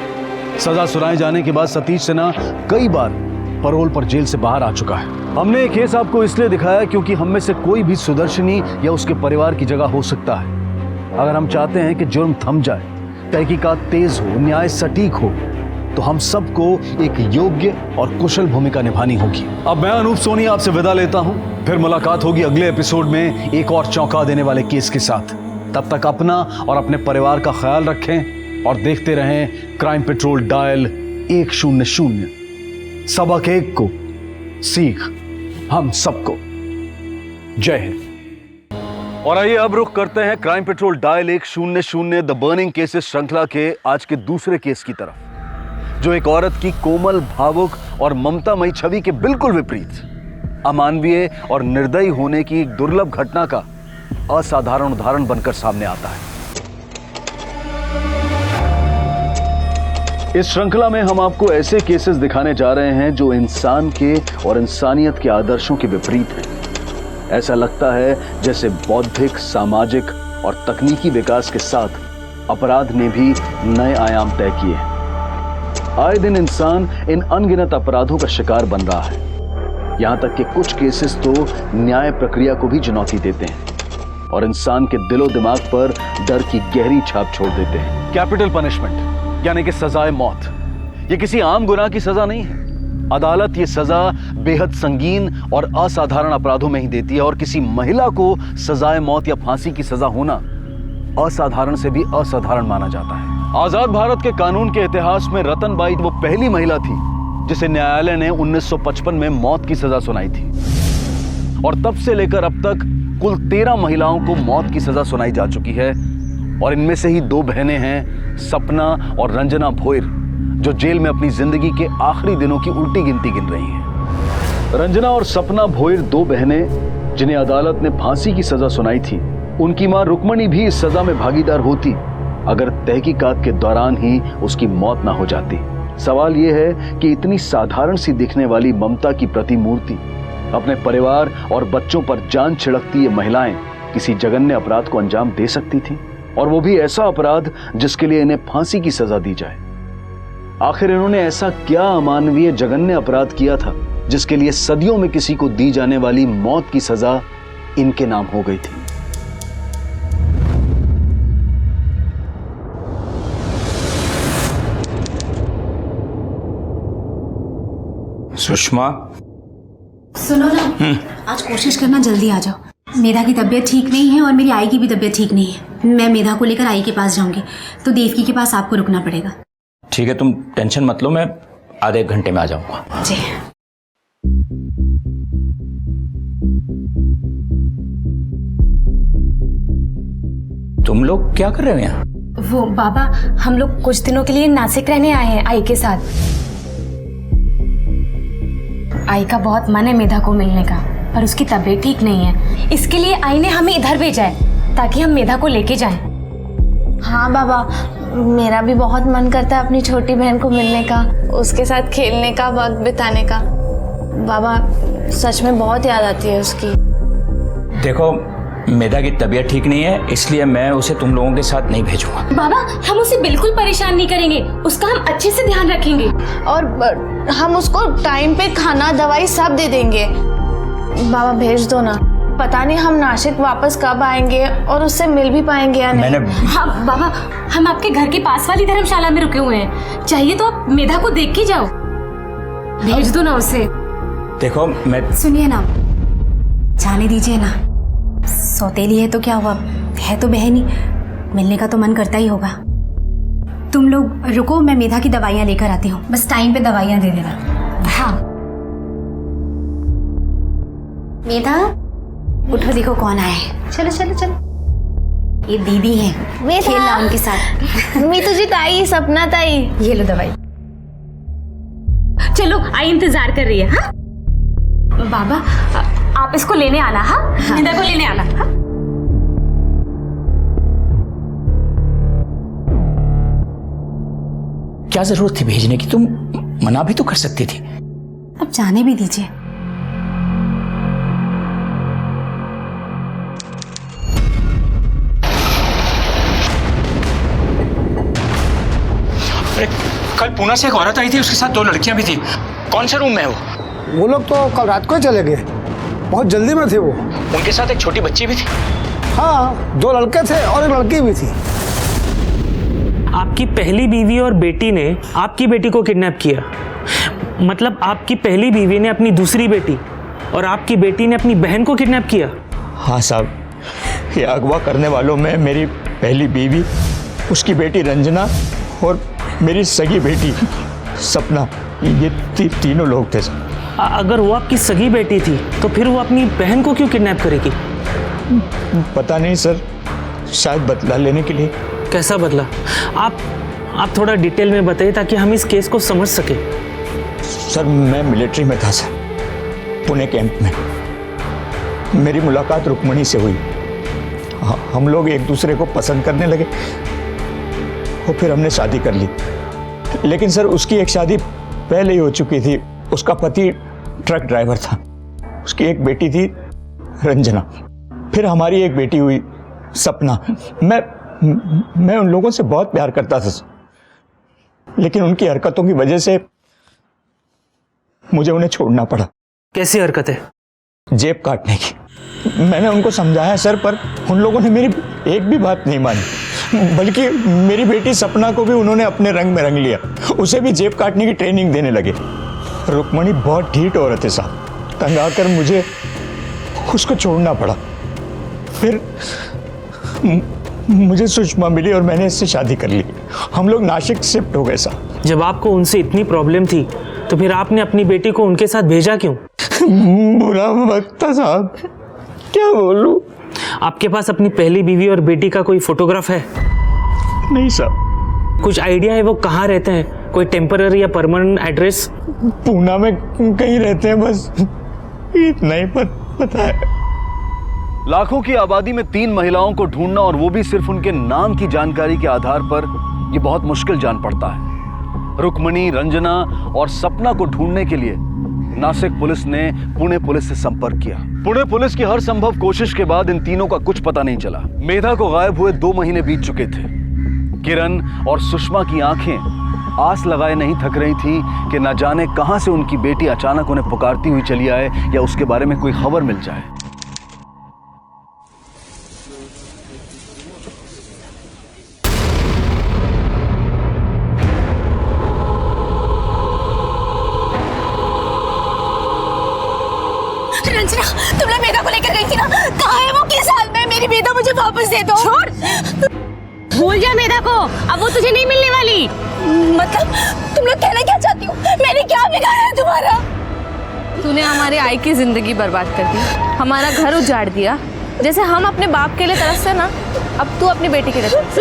सजा सुनाए जाने के बाद सतीश सिन्हा कई बार पैरोल पर जेल से बाहर आ चुका है। हमने ये केस आपको इसलिए दिखाया क्योंकि हम में से कोई भी सुदर्शनी या उसके परिवार की जगह हो सकता है। अगर हम चाहते हैं कि जुर्म थम जाए, तहकीकात तेज हो, न्याय सटीक हो, तो हम सबको एक योग्य और कुशल भूमिका निभानी होगी। अब मैं अनूप सोनी आपसे विदा लेता हूं। फिर मुलाकात होगी अगले एपिसोड में एक और चौंका देने वाले केस के साथ। तब तक अपना और अपने परिवार का ख्याल रखें और देखते रहें क्राइम पेट्रोल डायल 100। सबक एक को, सीख हम सबको। जय हिंद। और आइए अब रुख करते हैं crime petrol dial 100 the burning cases श्रृंखला के आज के दूसरे केस की तरफ, जो एक औरत की कोमल, भावुक और ममतामयी छवि के बिल्कुल विपरीत अमानवीय और निर्दयी होने की एक दुर्लभ घटना का असाधारण उदाहरण बनकर सामने आता है। इस श्रृंखला में हम आपको ऐसे केसेस दिखाने जा रहे हैं जो इंसान के और इंसानियत के आदर्शों के विपरीत हैं। ऐसा लगता है जैसे बौद्धिक, सामाजिक और तकनीकी विकास के साथ अपराध ने भी नए आयाम तय किए हैं। आए दिन इंसान इन अनगिनत अपराधों का शिकार बन रहा है। यहां तक कि कुछ केसेस तो न्याय प्रक्रिया को भी चुनौती देते हैं और इंसान के दिलो दिमाग पर डर की गहरी छाप छोड़ देते हैं। कैपिटल पनिशमेंट यानी कि सजाए मौत, ये किसी आम गुनाह की सजा नहीं है। अदालत ये सजा बेहद संगीन और असाधारण अपराधों में ही देती है और किसी महिला को सजाए मौत या फांसी की सजा होना असाधारण से भी असाधारण माना जाता है। आजाद भारत के कानून के इतिहास में रतनबाई वो पहली महिला थी जिसे न्यायालय ने 1955 में मौत की सजा सुनाई थी और तब से लेकर अब तक कुल 13 महिलाओं को मौत की सजा सुनाई जा चुकी है और इनमें से ही 2 बहनें हैं, सपना और रंजना भोयर, जो जेल में अपनी जिंदगी के आखिरी दिनों की उल्टी गिनती गिन रही हैं। रंजना और सपना भोयर 2 बहनें जिन्हें अदालत ने फांसी की सजा सुनाई थी, उनकी मां रुक्मणी भी इस सजा में भागीदार होती अगर तहकीकात के दौरान ही उसकी मौत ना हो जाती। सवाल यह है कि इतनी साधारण सी दिखने वाली ममता की प्रतिमूर्ति, अपने परिवार और बच्चों पर जान छिड़कती ये महिलाएं किसी जघन्य अपराध को अंजाम दे सकती थीं, और वो भी ऐसा अपराध जिसके लिए इन्हें फांसी की सजा दी जाए। आखिर इन्होंने ऐसा क्या अमानवीय जघन्य अपराध किया था जिसके लिए सदियों में किसी को दी जाने वाली मौत की सजा इनके नाम हो गई थी। सुषमा, सुनो ना, आज कोशिश करना जल्दी आ जाओ। मेधा की तबीयत ठीक नहीं है और मेरी आई की भी तबीयत ठीक नहीं है। मैं मेधा को लेकर आई के पास जाऊंगी, तो देवकी के पास आपको रुकना पड़ेगा। ठीक है, तुम टेंशन मत लो, मैं आधे एक घंटे में आ जाऊंगा। जी। तुम लोग क्या कर रहे हो यहाँ? वो बाबा, हम लोग कुछ दिनों के लिए नासिक रहने आए हैं आई के साथ। आई का बहुत मन है मेधा को मिलने का, पर उसकी तबीयत ठीक नहीं है। इसके लिए आई ने हमें इधर भेजा है ताकि हम मेधा को लेके जाएं। हाँ बाबा, मेरा भी बहुत मन करता है अपनी छोटी बहन को मिलने का, उसके साथ खेलने का, वक्त बिताने का। बाबा सच में बहुत याद आती है उसकी। देखो, मेधा की तबीयत ठीक नहीं है, इसलिए मैं उसे तुम लोगों के साथ नहीं भेजूंगा। बाबा, हम उसे बिल्कुल परेशान नहीं करेंगे, उसका हम अच्छे से ध्यान रखेंगे और हम उसको टाइम पे खाना, दवाई सब दे देंगे। बाबा भेज दो ना, पता नहीं हम नासिक वापस कब आएंगे और उससे मिल भी पाएंगे या नहीं। हाँ बाबा, हम आपके घर के पास वाली धर्मशाला में रुके हुए हैं, चाहिए तो आप मेधा को देख के जाओ। भेज दो ना उसे। देखो मैं, सुनिए ना, जाने दीजिए ना, सौतेली है तो क्या हुआ, है तो बहन ही, मिलने का तो मन करता ही होगा। तुम लोग रुको, मैं मेधा की दवाइयाँ लेकर आती हूँ, बस टाइम पे दवाइयाँ दे देना। हाँ मेधा, उठो, देखो कौन आया है। चलो चलो चलो, ये दीदी है, खेलना उनके साथ। मैं तुझे ताई, सपना ताई। ये लो दवाई। चलो, आई इंतजार कर रही है। हाँ बाबा, आप इसको लेने आना। हाँ, मेधा को लेने आना। हाँ? क्या जरूरत थी भेजने की? तुम मना भी तो कर सकती थी। अब जाने भी दीजिए, कल पूना से एक औरत आई थी, उसके साथ 2 लड़कियां भी थी। कौन से रूम में है वो? वो लोग तो कल रात को ही चले गए, बहुत जल्दी में थे वो। उनके साथ एक छोटी बच्ची भी थी। हाँ, 2 लड़के थे और एक लड़की भी थी। आपकी पहली बीवी और बेटी ने आपकी बेटी को किडनैप किया, मतलब आपकी पहली बीवी ने अपनी दूसरी बेटी और आपकी बेटी ने अपनी बहन को किडनैप किया? हाँ साहब, ये अगवा करने वालों में मेरी पहली बीवी, उसकी बेटी रंजना और मेरी सगी बेटी सपना, ये तीनों लोग थे। अगर वो आपकी सगी बेटी थी तो फिर वो अपनी बहन को क्यों किडनैप करेगी? पता नहीं सर, शायद बदला लेने के लिए। कैसा बदला? आप थोड़ा डिटेल में बताइए ताकि हम इस केस को समझ सके। सर मैं मिलिट्री में था सर, पुणे कैंप में। मेरी मुलाकात रुक्मणी से हुई। हम लोग एक दूसरे को पसंद करने लगे और फिर हमने शादी कर ली। लेकिन सर उसकी एक शादी पहले ही हो चुकी थी। उसका पति ट्रक ड्राइवर था, उसकी एक बेटी थी रंजना, फिर हमारी एक बेटी हुई सपना। मैं उन लोगों से बहुत प्यार करता था, लेकिन उनकी हरकतों की वजह से मुझे उन्हें छोड़ना पड़ा। कैसी हरकत है? जेब काटने की। मैंने उनको समझाया सर, पर उन लोगों ने मेरी एक भी बात नहीं मानी, बल्कि मेरी बेटी सपना को भी उन्होंने अपने रंग में रंग लिया। उसे भी जेब काटने की ट्रेनिंग देने लगे। रुक्मणी बहुत ढीठ औरत है साहब, तंग आकर मुझे उसको छोड़ना पड़ा। फिर मुझे सुषमा मिली और मैंने इससे शादी कर ली। हम लोग नासिक शिफ्ट हो गए साहब। जब आपको उनसे इतनी प्रॉब्लम थी तो फिर आपने अपनी बेटी को उनके साथ भेजा क्यों? बुरा वक्त था साहब, क्या बोलूं। आपके पास अपनी पहली बीवी और बेटी का कोई फोटोग्राफ है? नहीं साहब। कुछ आइडिया है वो कहाँ रहते हैं? कोई टेम्पररी या परमानेंट एड्रेस? पूना में कहीं रहते हैं, बस इतना ही पता है। लाखों की आबादी में 3 महिलाओं को ढूंढना, और वो भी सिर्फ उनके नाम की जानकारी के आधार पर, ये बहुत मुश्किल जान पड़ता है। रुक्मणी, रंजना और सपना को ढूंढने के लिए नासिक पुलिस ने पुणे पुलिस से संपर्क किया। पुणे पुलिस की हर संभव कोशिश के बाद इन तीनों का कुछ पता नहीं चला। मेधा को गायब हुए 2 महीने बीत चुके थे। किरण और सुषमा की आंखें आस लगाए नहीं थक रही थी कि न जाने कहां से उनकी बेटी अचानक उन्हें पुकारती हुई चली आए या उसके बारे में कोई खबर मिल जाए। रंजना, तुम लोग मेधा को लेकर गई थी ना? कहाँ है वो? किस हाल में? मेरी मेधा मुझे वापस दे दो। छोड़, भूल जा मेधा को, अब वो तुझे नहीं मिलने वाली। मतलब तुम लोग कहना क्या चाहती हो? मैंने क्या बिगाड़ा है तुम्हारा? तूने हमारे आई की जिंदगी बर्बाद कर दी, हमारा घर उजाड़ दिया। जैसे हम अपने बाप के लिए तरसते ना, अब तू अपनी बेटी के लिए तरस।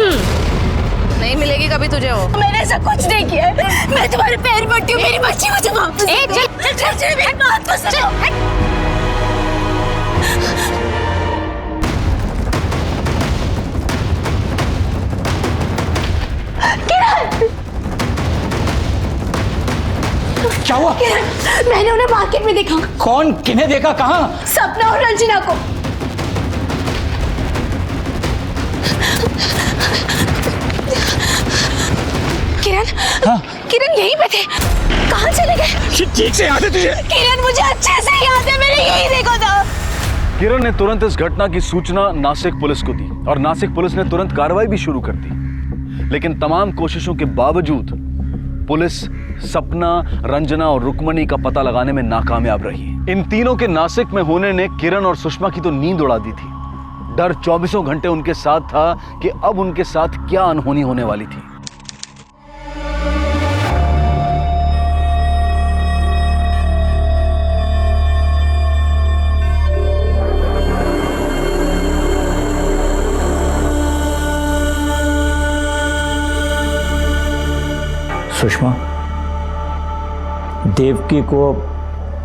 नहीं मिलेगी कभी तुझे वो। मैंने ऐसा कुछ नहीं किया है। मैं तुम्हारे पैर पड़ती हूँ, मेरी बच्ची मुझे वापस दे दो। चल मेरे बात को सुनो। क्या हुआ? मैंने उन्हें मार्केट में देखा। कौन? किन्हें देखा? कहाँ? सपना और रंजना को। किरण, हाँ? किरण यहीं पे थे। कहाँ चले गए? ठीक से याद है तुझे? किरण मुझे अच्छे से याद है, मैंने यही देखा था। किरण ने तुरंत इस घटना की सूचना नासिक पुलिस को दी और नासिक पुलिस ने तुरंत कार्रवाई भी शुरू कर दी। लेकिन तमाम कोशिशों के बावजूद पुलिस सपना, रंजना और रुक्मणी का पता लगाने में नाकामयाब रही। इन तीनों के नासिक में होने ने किरण और सुषमा की तो नींद उड़ा दी थी। डर 24 घंटे उनके साथ था कि अब उनके साथ क्या अनहोनी होने वाली थी। सुषमा, देवकी को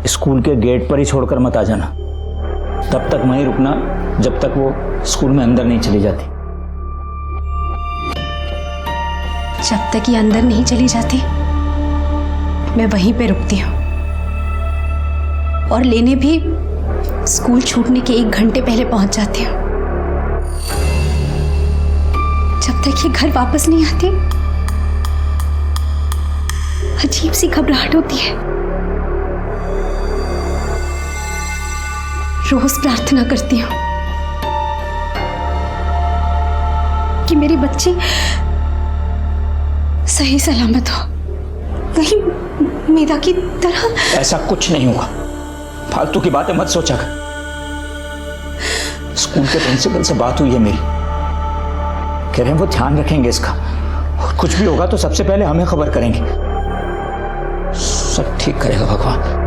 स्कूल के गेट पर ही छोड़कर मत आ जाना। तब तक वहीं रुकना जब तक वो स्कूल में अंदर नहीं चली जाती। जब तक ये अंदर नहीं चली जाती मैं वहीं पे रुकती हूँ, और लेने भी स्कूल छूटने के 1 घंटे पहले पहुंच जाती हूँ। जब तक ये घर वापस नहीं आती अजीब सी घबराहट होती है। रोज प्रार्थना करती हूँ कि मेरी बच्ची सही सलामत हो, कहीं मेधा की तरह। ऐसा कुछ नहीं हुआ, फालतू की बातें मत सोचा कर। स्कूल के प्रिंसिपल से बात हुई है मेरी, कह रहे हैं वो ध्यान रखेंगे इसका, और कुछ भी होगा तो सबसे पहले हमें खबर करेंगे। सब ठीक करेगा भगवान।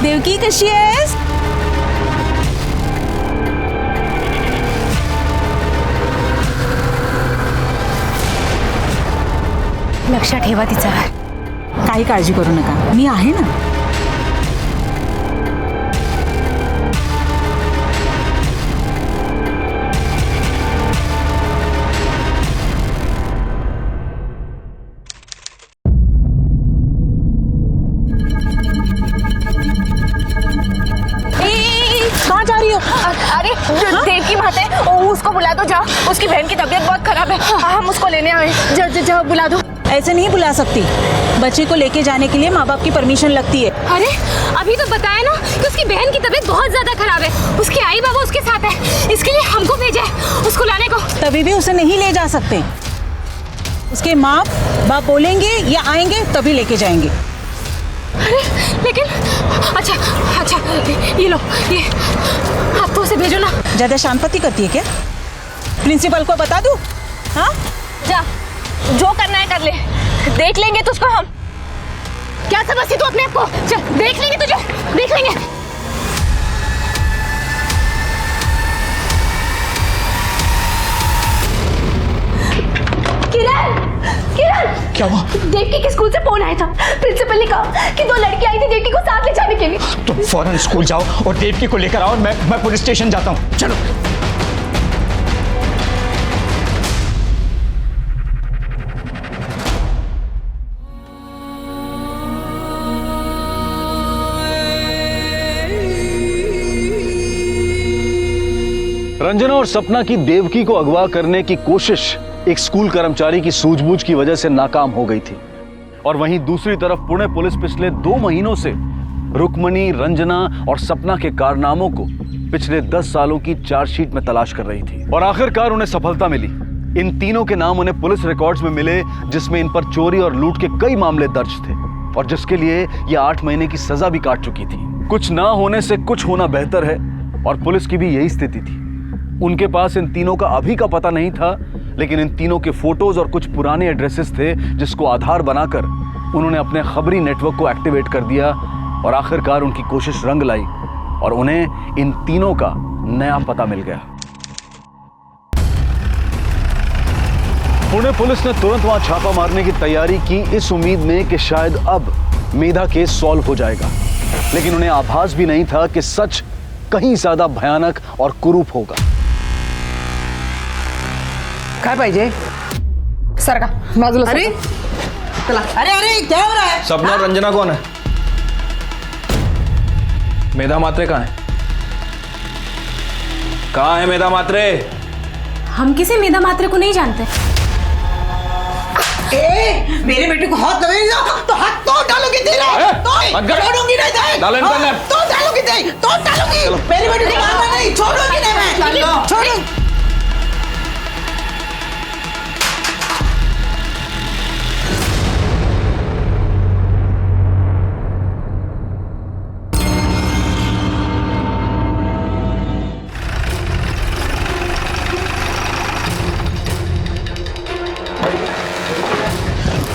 देवकी कशी आहेस? लक्षात ठेवा तिच्यावर. काही काळजी करू नका, मी आहे ना. अरे देवकी बात है, उसको बुला दो, जाओ, उसकी बहन की तबीयत बहुत खराब है, हम उसको लेने आए। जाओ बुला दो। ऐसे नहीं बुला सकती, बच्चे को लेके जाने के लिए माँ बाप की परमिशन लगती है। अरे अभी तो बताया ना कि उसकी बहन की तबीयत बहुत ज्यादा खराब है, उसके आई बाबा उसके साथ है, इसके लिए हमको भेजा है उसको लाने को। तभी भी उसे नहीं ले जा सकते, उसके माँ बाप बोलेंगे या आएंगे तभी लेके जाएंगे। अरे लेकिन अच्छा ये लो, ये आप तो उसे भेजो ना। ज्यादा शांति करती है क्या? प्रिंसिपल को बता दूं? हाँ जा, जो करना है कर ले, देख लेंगे तुझको हम। क्या समझती तू अपने आप को? चल देख लेंगे तुझे, देख लेंगे। किरण, क्या हुआ? देवकी के स्कूल से फोन आया था, प्रिंसिपल ने कहा कि 2 लड़की आई थी देवकी को साथ ले जाने के लिए। तुम फौरन स्कूल जाओ और देवकी को लेकर आओ, मैं पुलिस स्टेशन जाता हूँ। चलो। रंजना और सपना की देवकी को अगवा करने की कोशिश एक स्कूल कर्मचारी की सूझबूझ की वजह से नाकाम हो गई थी, और वहीं दूसरी तरफ पुणे पुलिस पिछले 2 महीनों से रुक्मणी, रंजना और सपना के कारनामों को पिछले 10 सालों की चार्जशीट में तलाश कर रही थी, और आखिरकार उन्हें सफलता मिली। इन तीनों के नाम उन्हें पुलिस रिकॉर्ड्स में मिले, जिसमें इन पर चोरी और लूट के कई मामले दर्ज थे, और जिसके लिए ये 8 महीने की सजा भी काट चुकी थी। कुछ ना होने से कुछ होना बेहतर है, और पुलिस की भी यही स्थिति थी। उनके पास इन तीनों का अभी का पता नहीं था, लेकिन इन तीनों के फोटोज और कुछ पुराने एड्रेसेस थे, जिसको आधार बनाकर उन्होंने अपने खबरी नेटवर्क को एक्टिवेट कर दिया, और आखिरकार उनकी कोशिश रंग लाई और उन्हें इन तीनों का नया पता मिल गया। पुणे पुलिस ने तुरंत वहां छापा मारने की तैयारी की, इस उम्मीद में कि शायद अब मेधा केस सॉल्व हो जाएगा, लेकिन उन्हें आभास भी नहीं था कि सच कहीं ज्यादा भयानक और कुरूप होगा। काय पाहिजे? सरका बाजूला. अरे चला. अरे क्या हो रहा है? सपना और रंजना कौन है? मेधा मात्रे कहाँ है? कहाँ है मेधा मात्रे? हम किसी मेधा मात्रे को नहीं जानते। मेरे बेटे को हाथ लगेगा तो हाथ तोड़ डालोगी तेरा, छोड़ूंगी नहीं, तो डालोगी नहीं, तो डालोगी। मेरे बेटे को मारना नहीं, छोड़ूंगी नहीं मैं, छोड़ूं।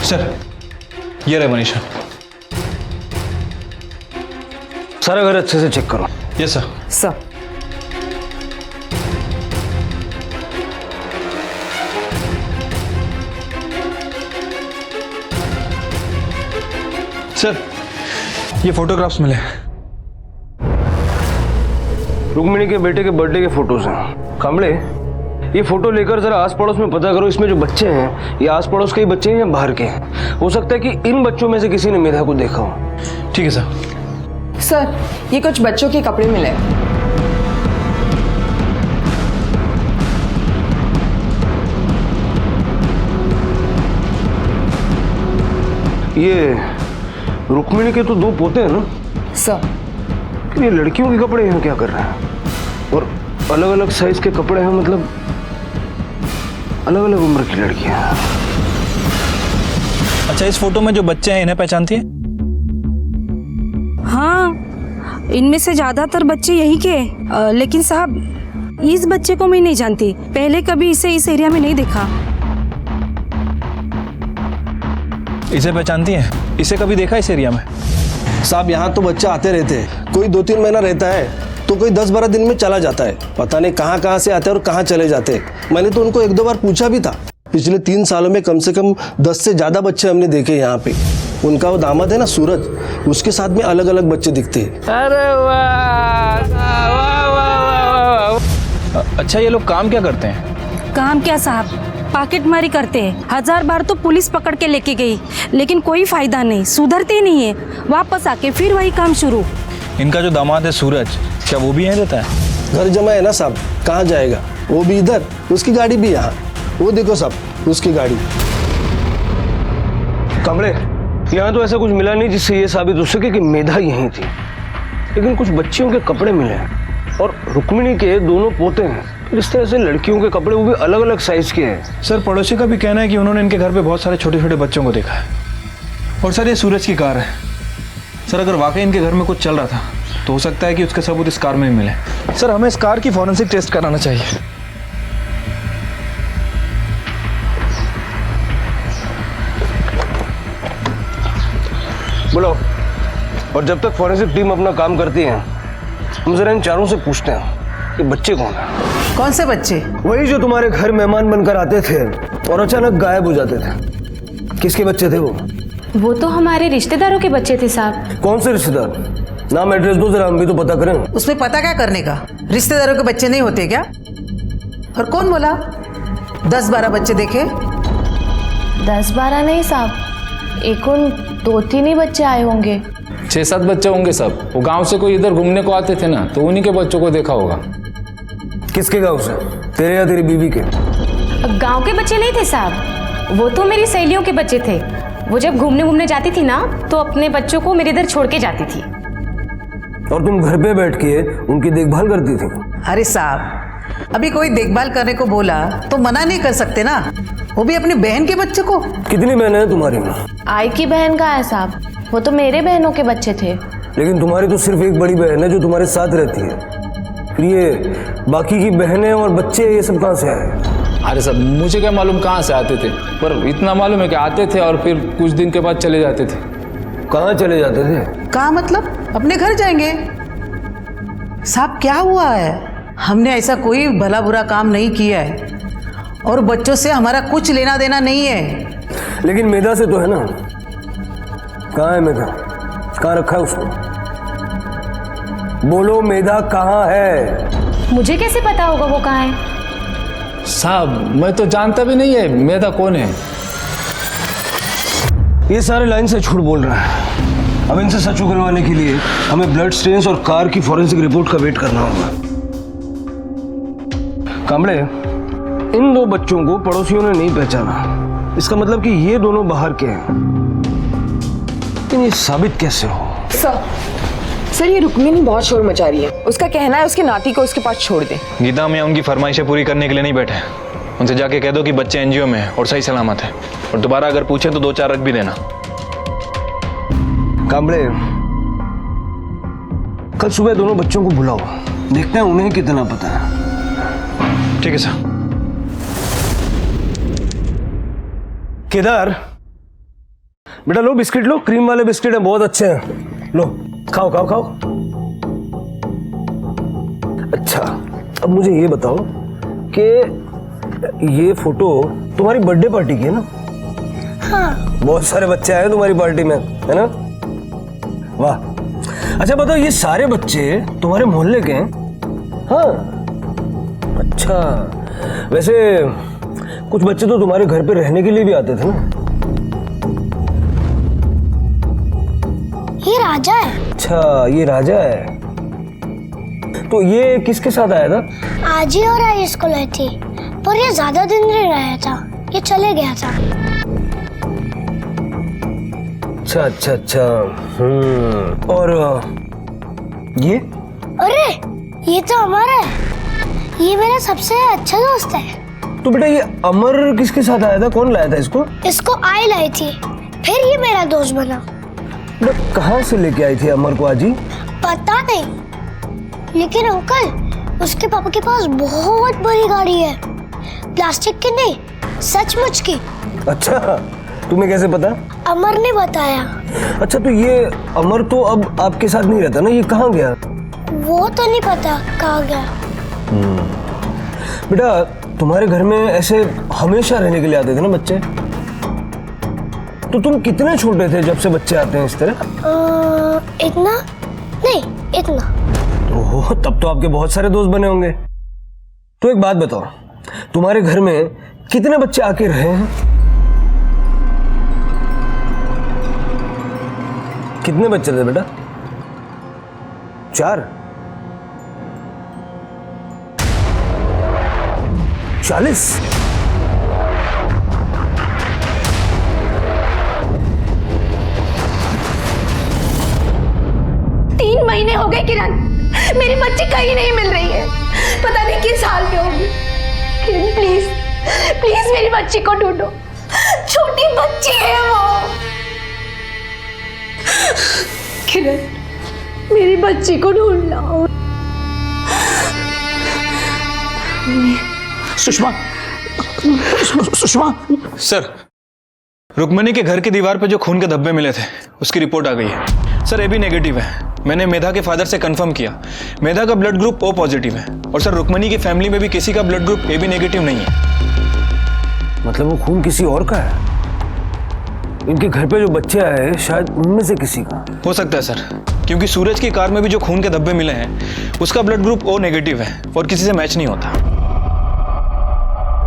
सर, ये रहे मनीषा। सारा घर अच्छे से चेक करो। Yes sir. सर सर ये फोटोग्राफ्स मिले। रुक्मिणी के बेटे के बर्थडे के फोटोज हैं। कांबळे, ये फोटो लेकर जरा आस पड़ोस में पता करो, इसमें जो बच्चे हैं ये आस पड़ोस के ही बच्चे हैं या बाहर के हैं। हो सकता है कि इन बच्चों में से किसी ने मेधा को देखा हो। ठीक है सर। सर ये कुछ बच्चों के कपड़े मिले। ये रुक्मिणी के तो 2 पोते हैं ना सर? ये लड़कियों के कपड़े हैं, क्या कर रहे हैं? और अलग अलग साइज के कपड़े हैं, मतलब अलग अलग उम्र की लड़कियां हैं। अच्छा, इस फोटो में जो बच्चे हैं इन्हें पहचानती है? हाँ, इनमें से ज्यादातर बच्चे यही के लेकिन साहब इस बच्चे को मैं नहीं जानती, पहले कभी इसे इस एरिया में नहीं देखा। इसे पहचानती हैं? इसे कभी देखा इस एरिया में? साहब यहाँ तो बच्चे आते रहते हैं, कोई 2-3 महीना रहता है तो कोई 10-12 दिन में चला जाता है। पता नहीं कहाँ से आते हैं और कहाँ चले जाते हैं। मैंने तो उनको 1-2 बार पूछा भी था। पिछले 3 सालों में कम से कम 10 से ज़्यादा बच्चे हमने देखे यहाँ पे। उनका वो दामाद है ना सूरज, उसके साथ में अलग अलग बच्चे दिखते हैं। अरे वाह। अच्छा, ये लोग काम क्या करते हैं? काम क्या साहब, पॉकेटमारी करते हैं। 1000 बार तो पुलिस पकड़ के लेके गई लेकिन कोई फायदा नहीं, सुधरते ही नहीं है। वापस आके फिर वही काम शुरू। इनका जो दामाद है सूरज, क्या वो भी यहीं रहता है? घर जमा है ना साहब, कहाँ जाएगा? वो भी इधर, उसकी गाड़ी भी यहाँ। वो देखो साहब, उसकी गाड़ी। कांबळे, यहाँ तो ऐसा कुछ मिला नहीं जिससे ये साबित हो सके कि मेधा यहीं थी, लेकिन कुछ बच्चियों के कपड़े मिले हैं और रुक्मिणी के दोनों पोते हैं। इस तरह से लड़कियों के कपड़े, वो भी अलग अलग साइज के हैं। सर, पड़ोसी का भी कहना है कि उन्होंने इनके घर पे बहुत सारे छोटे छोटे बच्चों को देखा है। और सर, ये सूरज की कार है। सर, अगर वाकई इनके घर में कुछ चल रहा था तो हो सकता है कि उसके सबूत इस कार में भी मिले। सर, हमें इस कार की फॉरेंसिक टेस्ट कराना चाहिए। बोलो। और जब तक फॉरेंसिक टीम अपना काम करती है, हम जरा इन चारों से पूछते हैं कि बच्चे कौन है? कौन से बच्चे? वही जो तुम्हारे घर मेहमान बनकर आते थे और अचानक गायब हो जाते थे। किसके बच्चे थे वो? वो तो हमारे रिश्तेदारों के बच्चे थे साहब। कौन से रिश्तेदार? नाम एड्रेस दो जरा, हम भी तो पता करें। उसमें पता क्या करने का? रिश्तेदारों के बच्चे नहीं होते क्या? और कौन बोला 10-12 बच्चे देखे? 10-12 नहीं साहब, एक 2-3 ही बच्चे आए होंगे। 6-7 बच्चे होंगे सब। वो गांव से कोई इधर घूमने को आते थे ना, तो उन्हीं के बच्चों को देखा होगा। किसके गांव से? तेरे या तेरी बीवी के? गांव के बच्चे नहीं थे साहब, वो तो मेरी सहेलियों के बच्चे थे। वो जब घूमने जाती थी ना तो अपने बच्चों को मेरे इधर छोड़ के जाती थी। और तुम घर पे बैठ के उनकी देखभाल करती थी? अरे साहब, अभी कोई देखभाल करने को बोला तो मना नहीं कर सकते ना, वो भी अपनी बहन के बच्चे को। कितनी बहनें हैं तुम्हारी में? आई की बहन का है साहब, वो तो मेरे बहनों के बच्चे थे। लेकिन तुम्हारी तो सिर्फ एक बड़ी बहन है जो तुम्हारे साथ रहती है। फिर ये बाकी की बहनें और बच्चे ये सब कहाँ से आए? अरे सब मुझे क्या मालूम कहाँ से आते थे, पर इतना मालूम है कि आते थे और फिर कुछ दिन के बाद चले जाते थे। कहाँ चले जाते थे? कहाँ मतलब? अपने घर जाएंगे। साहब क्या हुआ है? हमने ऐसा कोई भला बुरा काम नहीं किया है और बच्चों से हमारा कुछ लेना देना नहीं है। लेकिन मेधा से तो है ना। कहाँ है मेधा? कहाँ रखा है उसको? बोलो, मेधा कहाँ है? मुझे कैसे पता होगा वो कहाँ है? साहब मैं तो जानता भी नहीं है मेधा कौन है। ये सारे लाइन से झूठ बोल रहा है। अब इनसे सच उगलवाने के लिए हमें ब्लड स्टेन्स और कार की फॉरेंसिक रिपोर्ट का वेट करना होगा। कांबळे, इन 2 बच्चों को पड़ोसियों ने नहीं पहचाना, इसका मतलब कि ये दोनों बाहर के हैं। लेकिन ये साबित कैसे हो? सर ये रुक्मिणी बहुत शोर मचा रही है। उसका कहना है उसके नाती को उसके पास छोड़ दे। गीता, मैं उनकी फरमाइशें पूरी करने के लिए नहीं बैठे। उनसे जाके कह दो कि बच्चे एनजीओ में हैं और सही सलामत है, और दोबारा अगर पूछे तो 2-4 रख भी देना। कांबळे, कल सुबह दोनों बच्चों को बुलाओ, देखते हैं उन्हें कितना पता है। ठीक है सर। केदार, बेटा लो बिस्किट लो, क्रीम वाले बिस्किट हैं, बहुत अच्छे हैं। लो खाओ खाओ खाओ। अच्छा, अब मुझे ये बताओ कि ये फोटो तुम्हारी बर्थडे पार्टी की है ना? हाँ। बहुत सारे बच्चे आए तुम्हारी पार्टी में, है ना? वाह। अच्छा बताओ, ये सारे बच्चे तुम्हारे मोहल्ले के हैं? हाँ, अच्छा। वैसे कुछ बच्चे तो तुम्हारे घर पे रहने के लिए भी आते थे ना? ये राजा है। अच्छा, ये राजा है। तो ये किसके साथ आया था? आज ही और आई स्कूल आई थी, पर ये ज्यादा दिन नहीं रहा था, ये चले गया था। अच्छा अच्छा अच्छा। और ये? अरे ये तो हमारा है, ये मेरा सबसे अच्छा दोस्त है। तो बेटा ये अमर किसके साथ आया था? कौन लाया था इसको? इसको आई लाई थी, फिर ये मेरा दोस्त बना। कहाँ से लेके आई थी अमर को आज ही? पता नहीं, लेकिन अंकल उसके पापा के पास बहुत बड़ी गाड़ी है, प्लास्टिक की नहीं, सचमुच की। अच्छा, तुम्हें कैसे पता? अमर ने बताया। अच्छा, तो ये अमर तो अब आपके साथ नहीं रहता ना, ये कहाँ गया? वो तो नहीं पता कहाँ गया। बेटा तुम्हारे घर में ऐसे हमेशा रहने के लिए आते थे ना बच्चे? तो तुम कितने छोटे थे जब से बच्चे आते हैं इस तरह? इतना नहीं, इतना। ओह, तब तो आपके बहुत सारे दोस्त बने होंगे। तो एक बात बताओ, तुम्हारे घर में कितने बच्चे आके रहे हैं? कितने बच्चे थे बेटा? 4? 40? तीन महीने हो गए किरण, मेरी बच्ची कहीं नहीं मिल रही है, पता नहीं किस हाल में होगी। किरण प्लीज प्लीज मेरी बच्ची को ढूंढो, छोटी बच्ची है वो। किरण मेरी बच्ची को ढूंढ लाओ। सुषमा, सुषमा। सर, रुक्मणी के घर की दीवार पे जो खून के धब्बे मिले थे उसकी रिपोर्ट आ गई है। सर AB नेगेटिव है। मैंने मेधा के फादर से कंफर्म किया, मेधा का ब्लड ग्रुप O पॉजिटिव है। और सर रुक्मणी की फैमिली में भी किसी का ब्लड ग्रुप AB नेगेटिव नहीं है। मतलब वो खून किसी और का है? इनके घर पे जो बच्चे आए शायद उनमें से किसी का हो सकता है सर, क्योंकि सूरज की कार में भी जो खून के धब्बे मिले हैं उसका ब्लड ग्रुप O नेगेटिव है और किसी से मैच नहीं होता।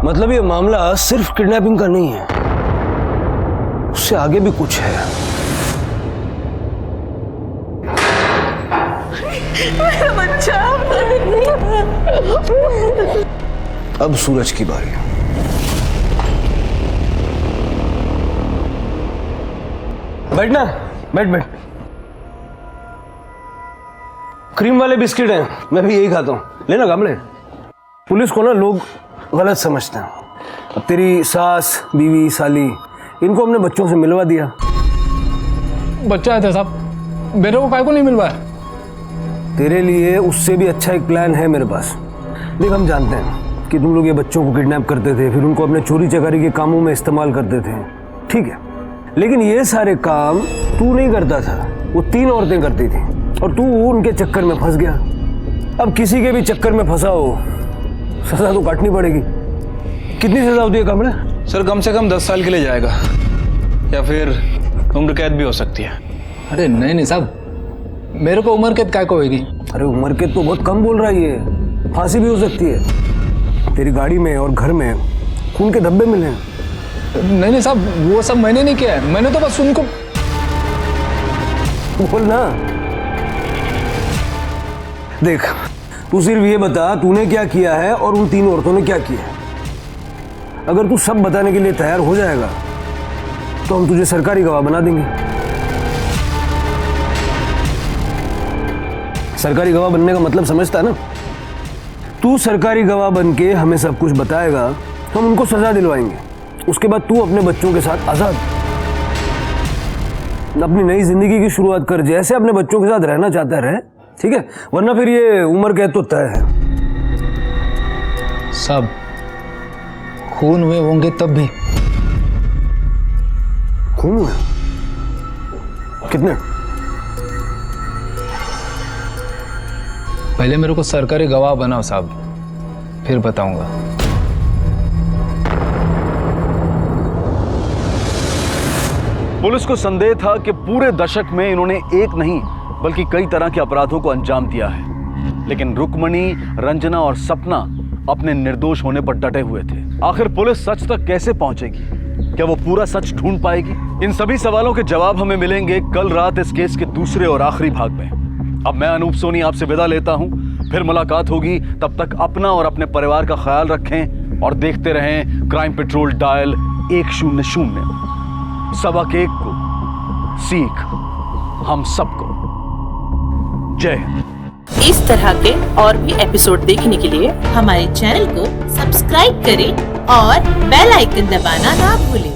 मतलब ये मामला सिर्फ किडनैपिंग का नहीं है, उससे आगे भी कुछ है। मेरा बच्चा। अब सूरज की बारी। बैठना, बैठ बैठ। क्रीम वाले बिस्किट हैं, मैं भी यही खाता हूं, लेना कामले। पुलिस को ना लोग गलत समझते हैं। अब तेरी सास, बीवी, साली, इनको हमने बच्चों से मिलवा दिया। बच्चा है था साहब, मेरे को काय को नहीं मिलवा है? तेरे लिए उससे भी अच्छा एक प्लान है मेरे पास। देख, हम जानते हैं कि तुम लोग ये बच्चों को किडनैप करते थे, फिर उनको अपने चोरी चकारी के कामों में इस्तेमाल करते थे, ठीक है, लेकिन ये सारे काम तू नहीं करता था, वो 3 औरतें करती थी और तू उनके चक्कर में फंस गया। अब किसी के भी चक्कर में फंसा हो, सजा तो काटनी पड़ेगी। कितनी सजा होती है कामड़ा? सर कम से कम 10 साल के लिए जाएगा, या फिर उम्र कैद भी हो सकती है। अरे नहीं नहीं साहब, मेरे को उम्र कैद काय को होगी? अरे उम्र कैद तो बहुत कम बोल रहा है ये, फांसी भी हो सकती है। तेरी गाड़ी में और घर में खून के धब्बे मिले हैं। नहीं नहीं साहब, वो सब मैंने नहीं किया है, मैंने तो बस उनको। बोल ना। देख, तू सिर्फ ये बता तूने क्या किया है और उन 3 औरतों ने क्या किया है। अगर तू सब बताने के लिए तैयार हो जाएगा तो हम तुझे सरकारी गवाह बना देंगे। सरकारी गवाह बनने का मतलब समझता है ना? तू सरकारी गवाह बन के हमें सब कुछ बताएगा, हम उनको सजा दिलवाएंगे। उसके बाद तू अपने बच्चों के साथ आजाद अपनी नई जिंदगी की शुरुआत कर, जैसे अपने बच्चों के साथ रहना चाहता रहे, ठीक है? वरना फिर ये उम्र कैद तो तय है। सब खून हुए होंगे तब भी। खून हुए? कितने? पहले मेरे को सरकारी गवाह बनाओ साहब, फिर बताऊंगा। पुलिस को संदेह था कि पूरे दशक में इन्होंने एक नहीं बल्कि कई तरह के अपराधों को अंजाम दिया है, लेकिन रुक्मणी, रंजना और सपना अपने निर्दोष होने पर डटे हुए थे। आखिर पुलिस सच तक कैसे पहुंचेगी? क्या वो पूरा सच ढूंढ पाएगी? इन सभी सवालों के जवाब हमें मिलेंगे कल रात इस केस के दूसरे और आखिरी भाग में। अब मैं अनूप सोनी आपसे विदा लेता हूं, फिर मुलाकात होगी। तब तक अपना और अपने परिवार का ख्याल रखें और देखते रहें क्राइम पेट्रोल डायल 100। सबक एक को, सीख हम सबको। जय हिंद। इस तरह के और भी एपिसोड देखने के लिए हमारे चैनल को सब्सक्राइब करें और बेल आइकन दबाना ना भूलें।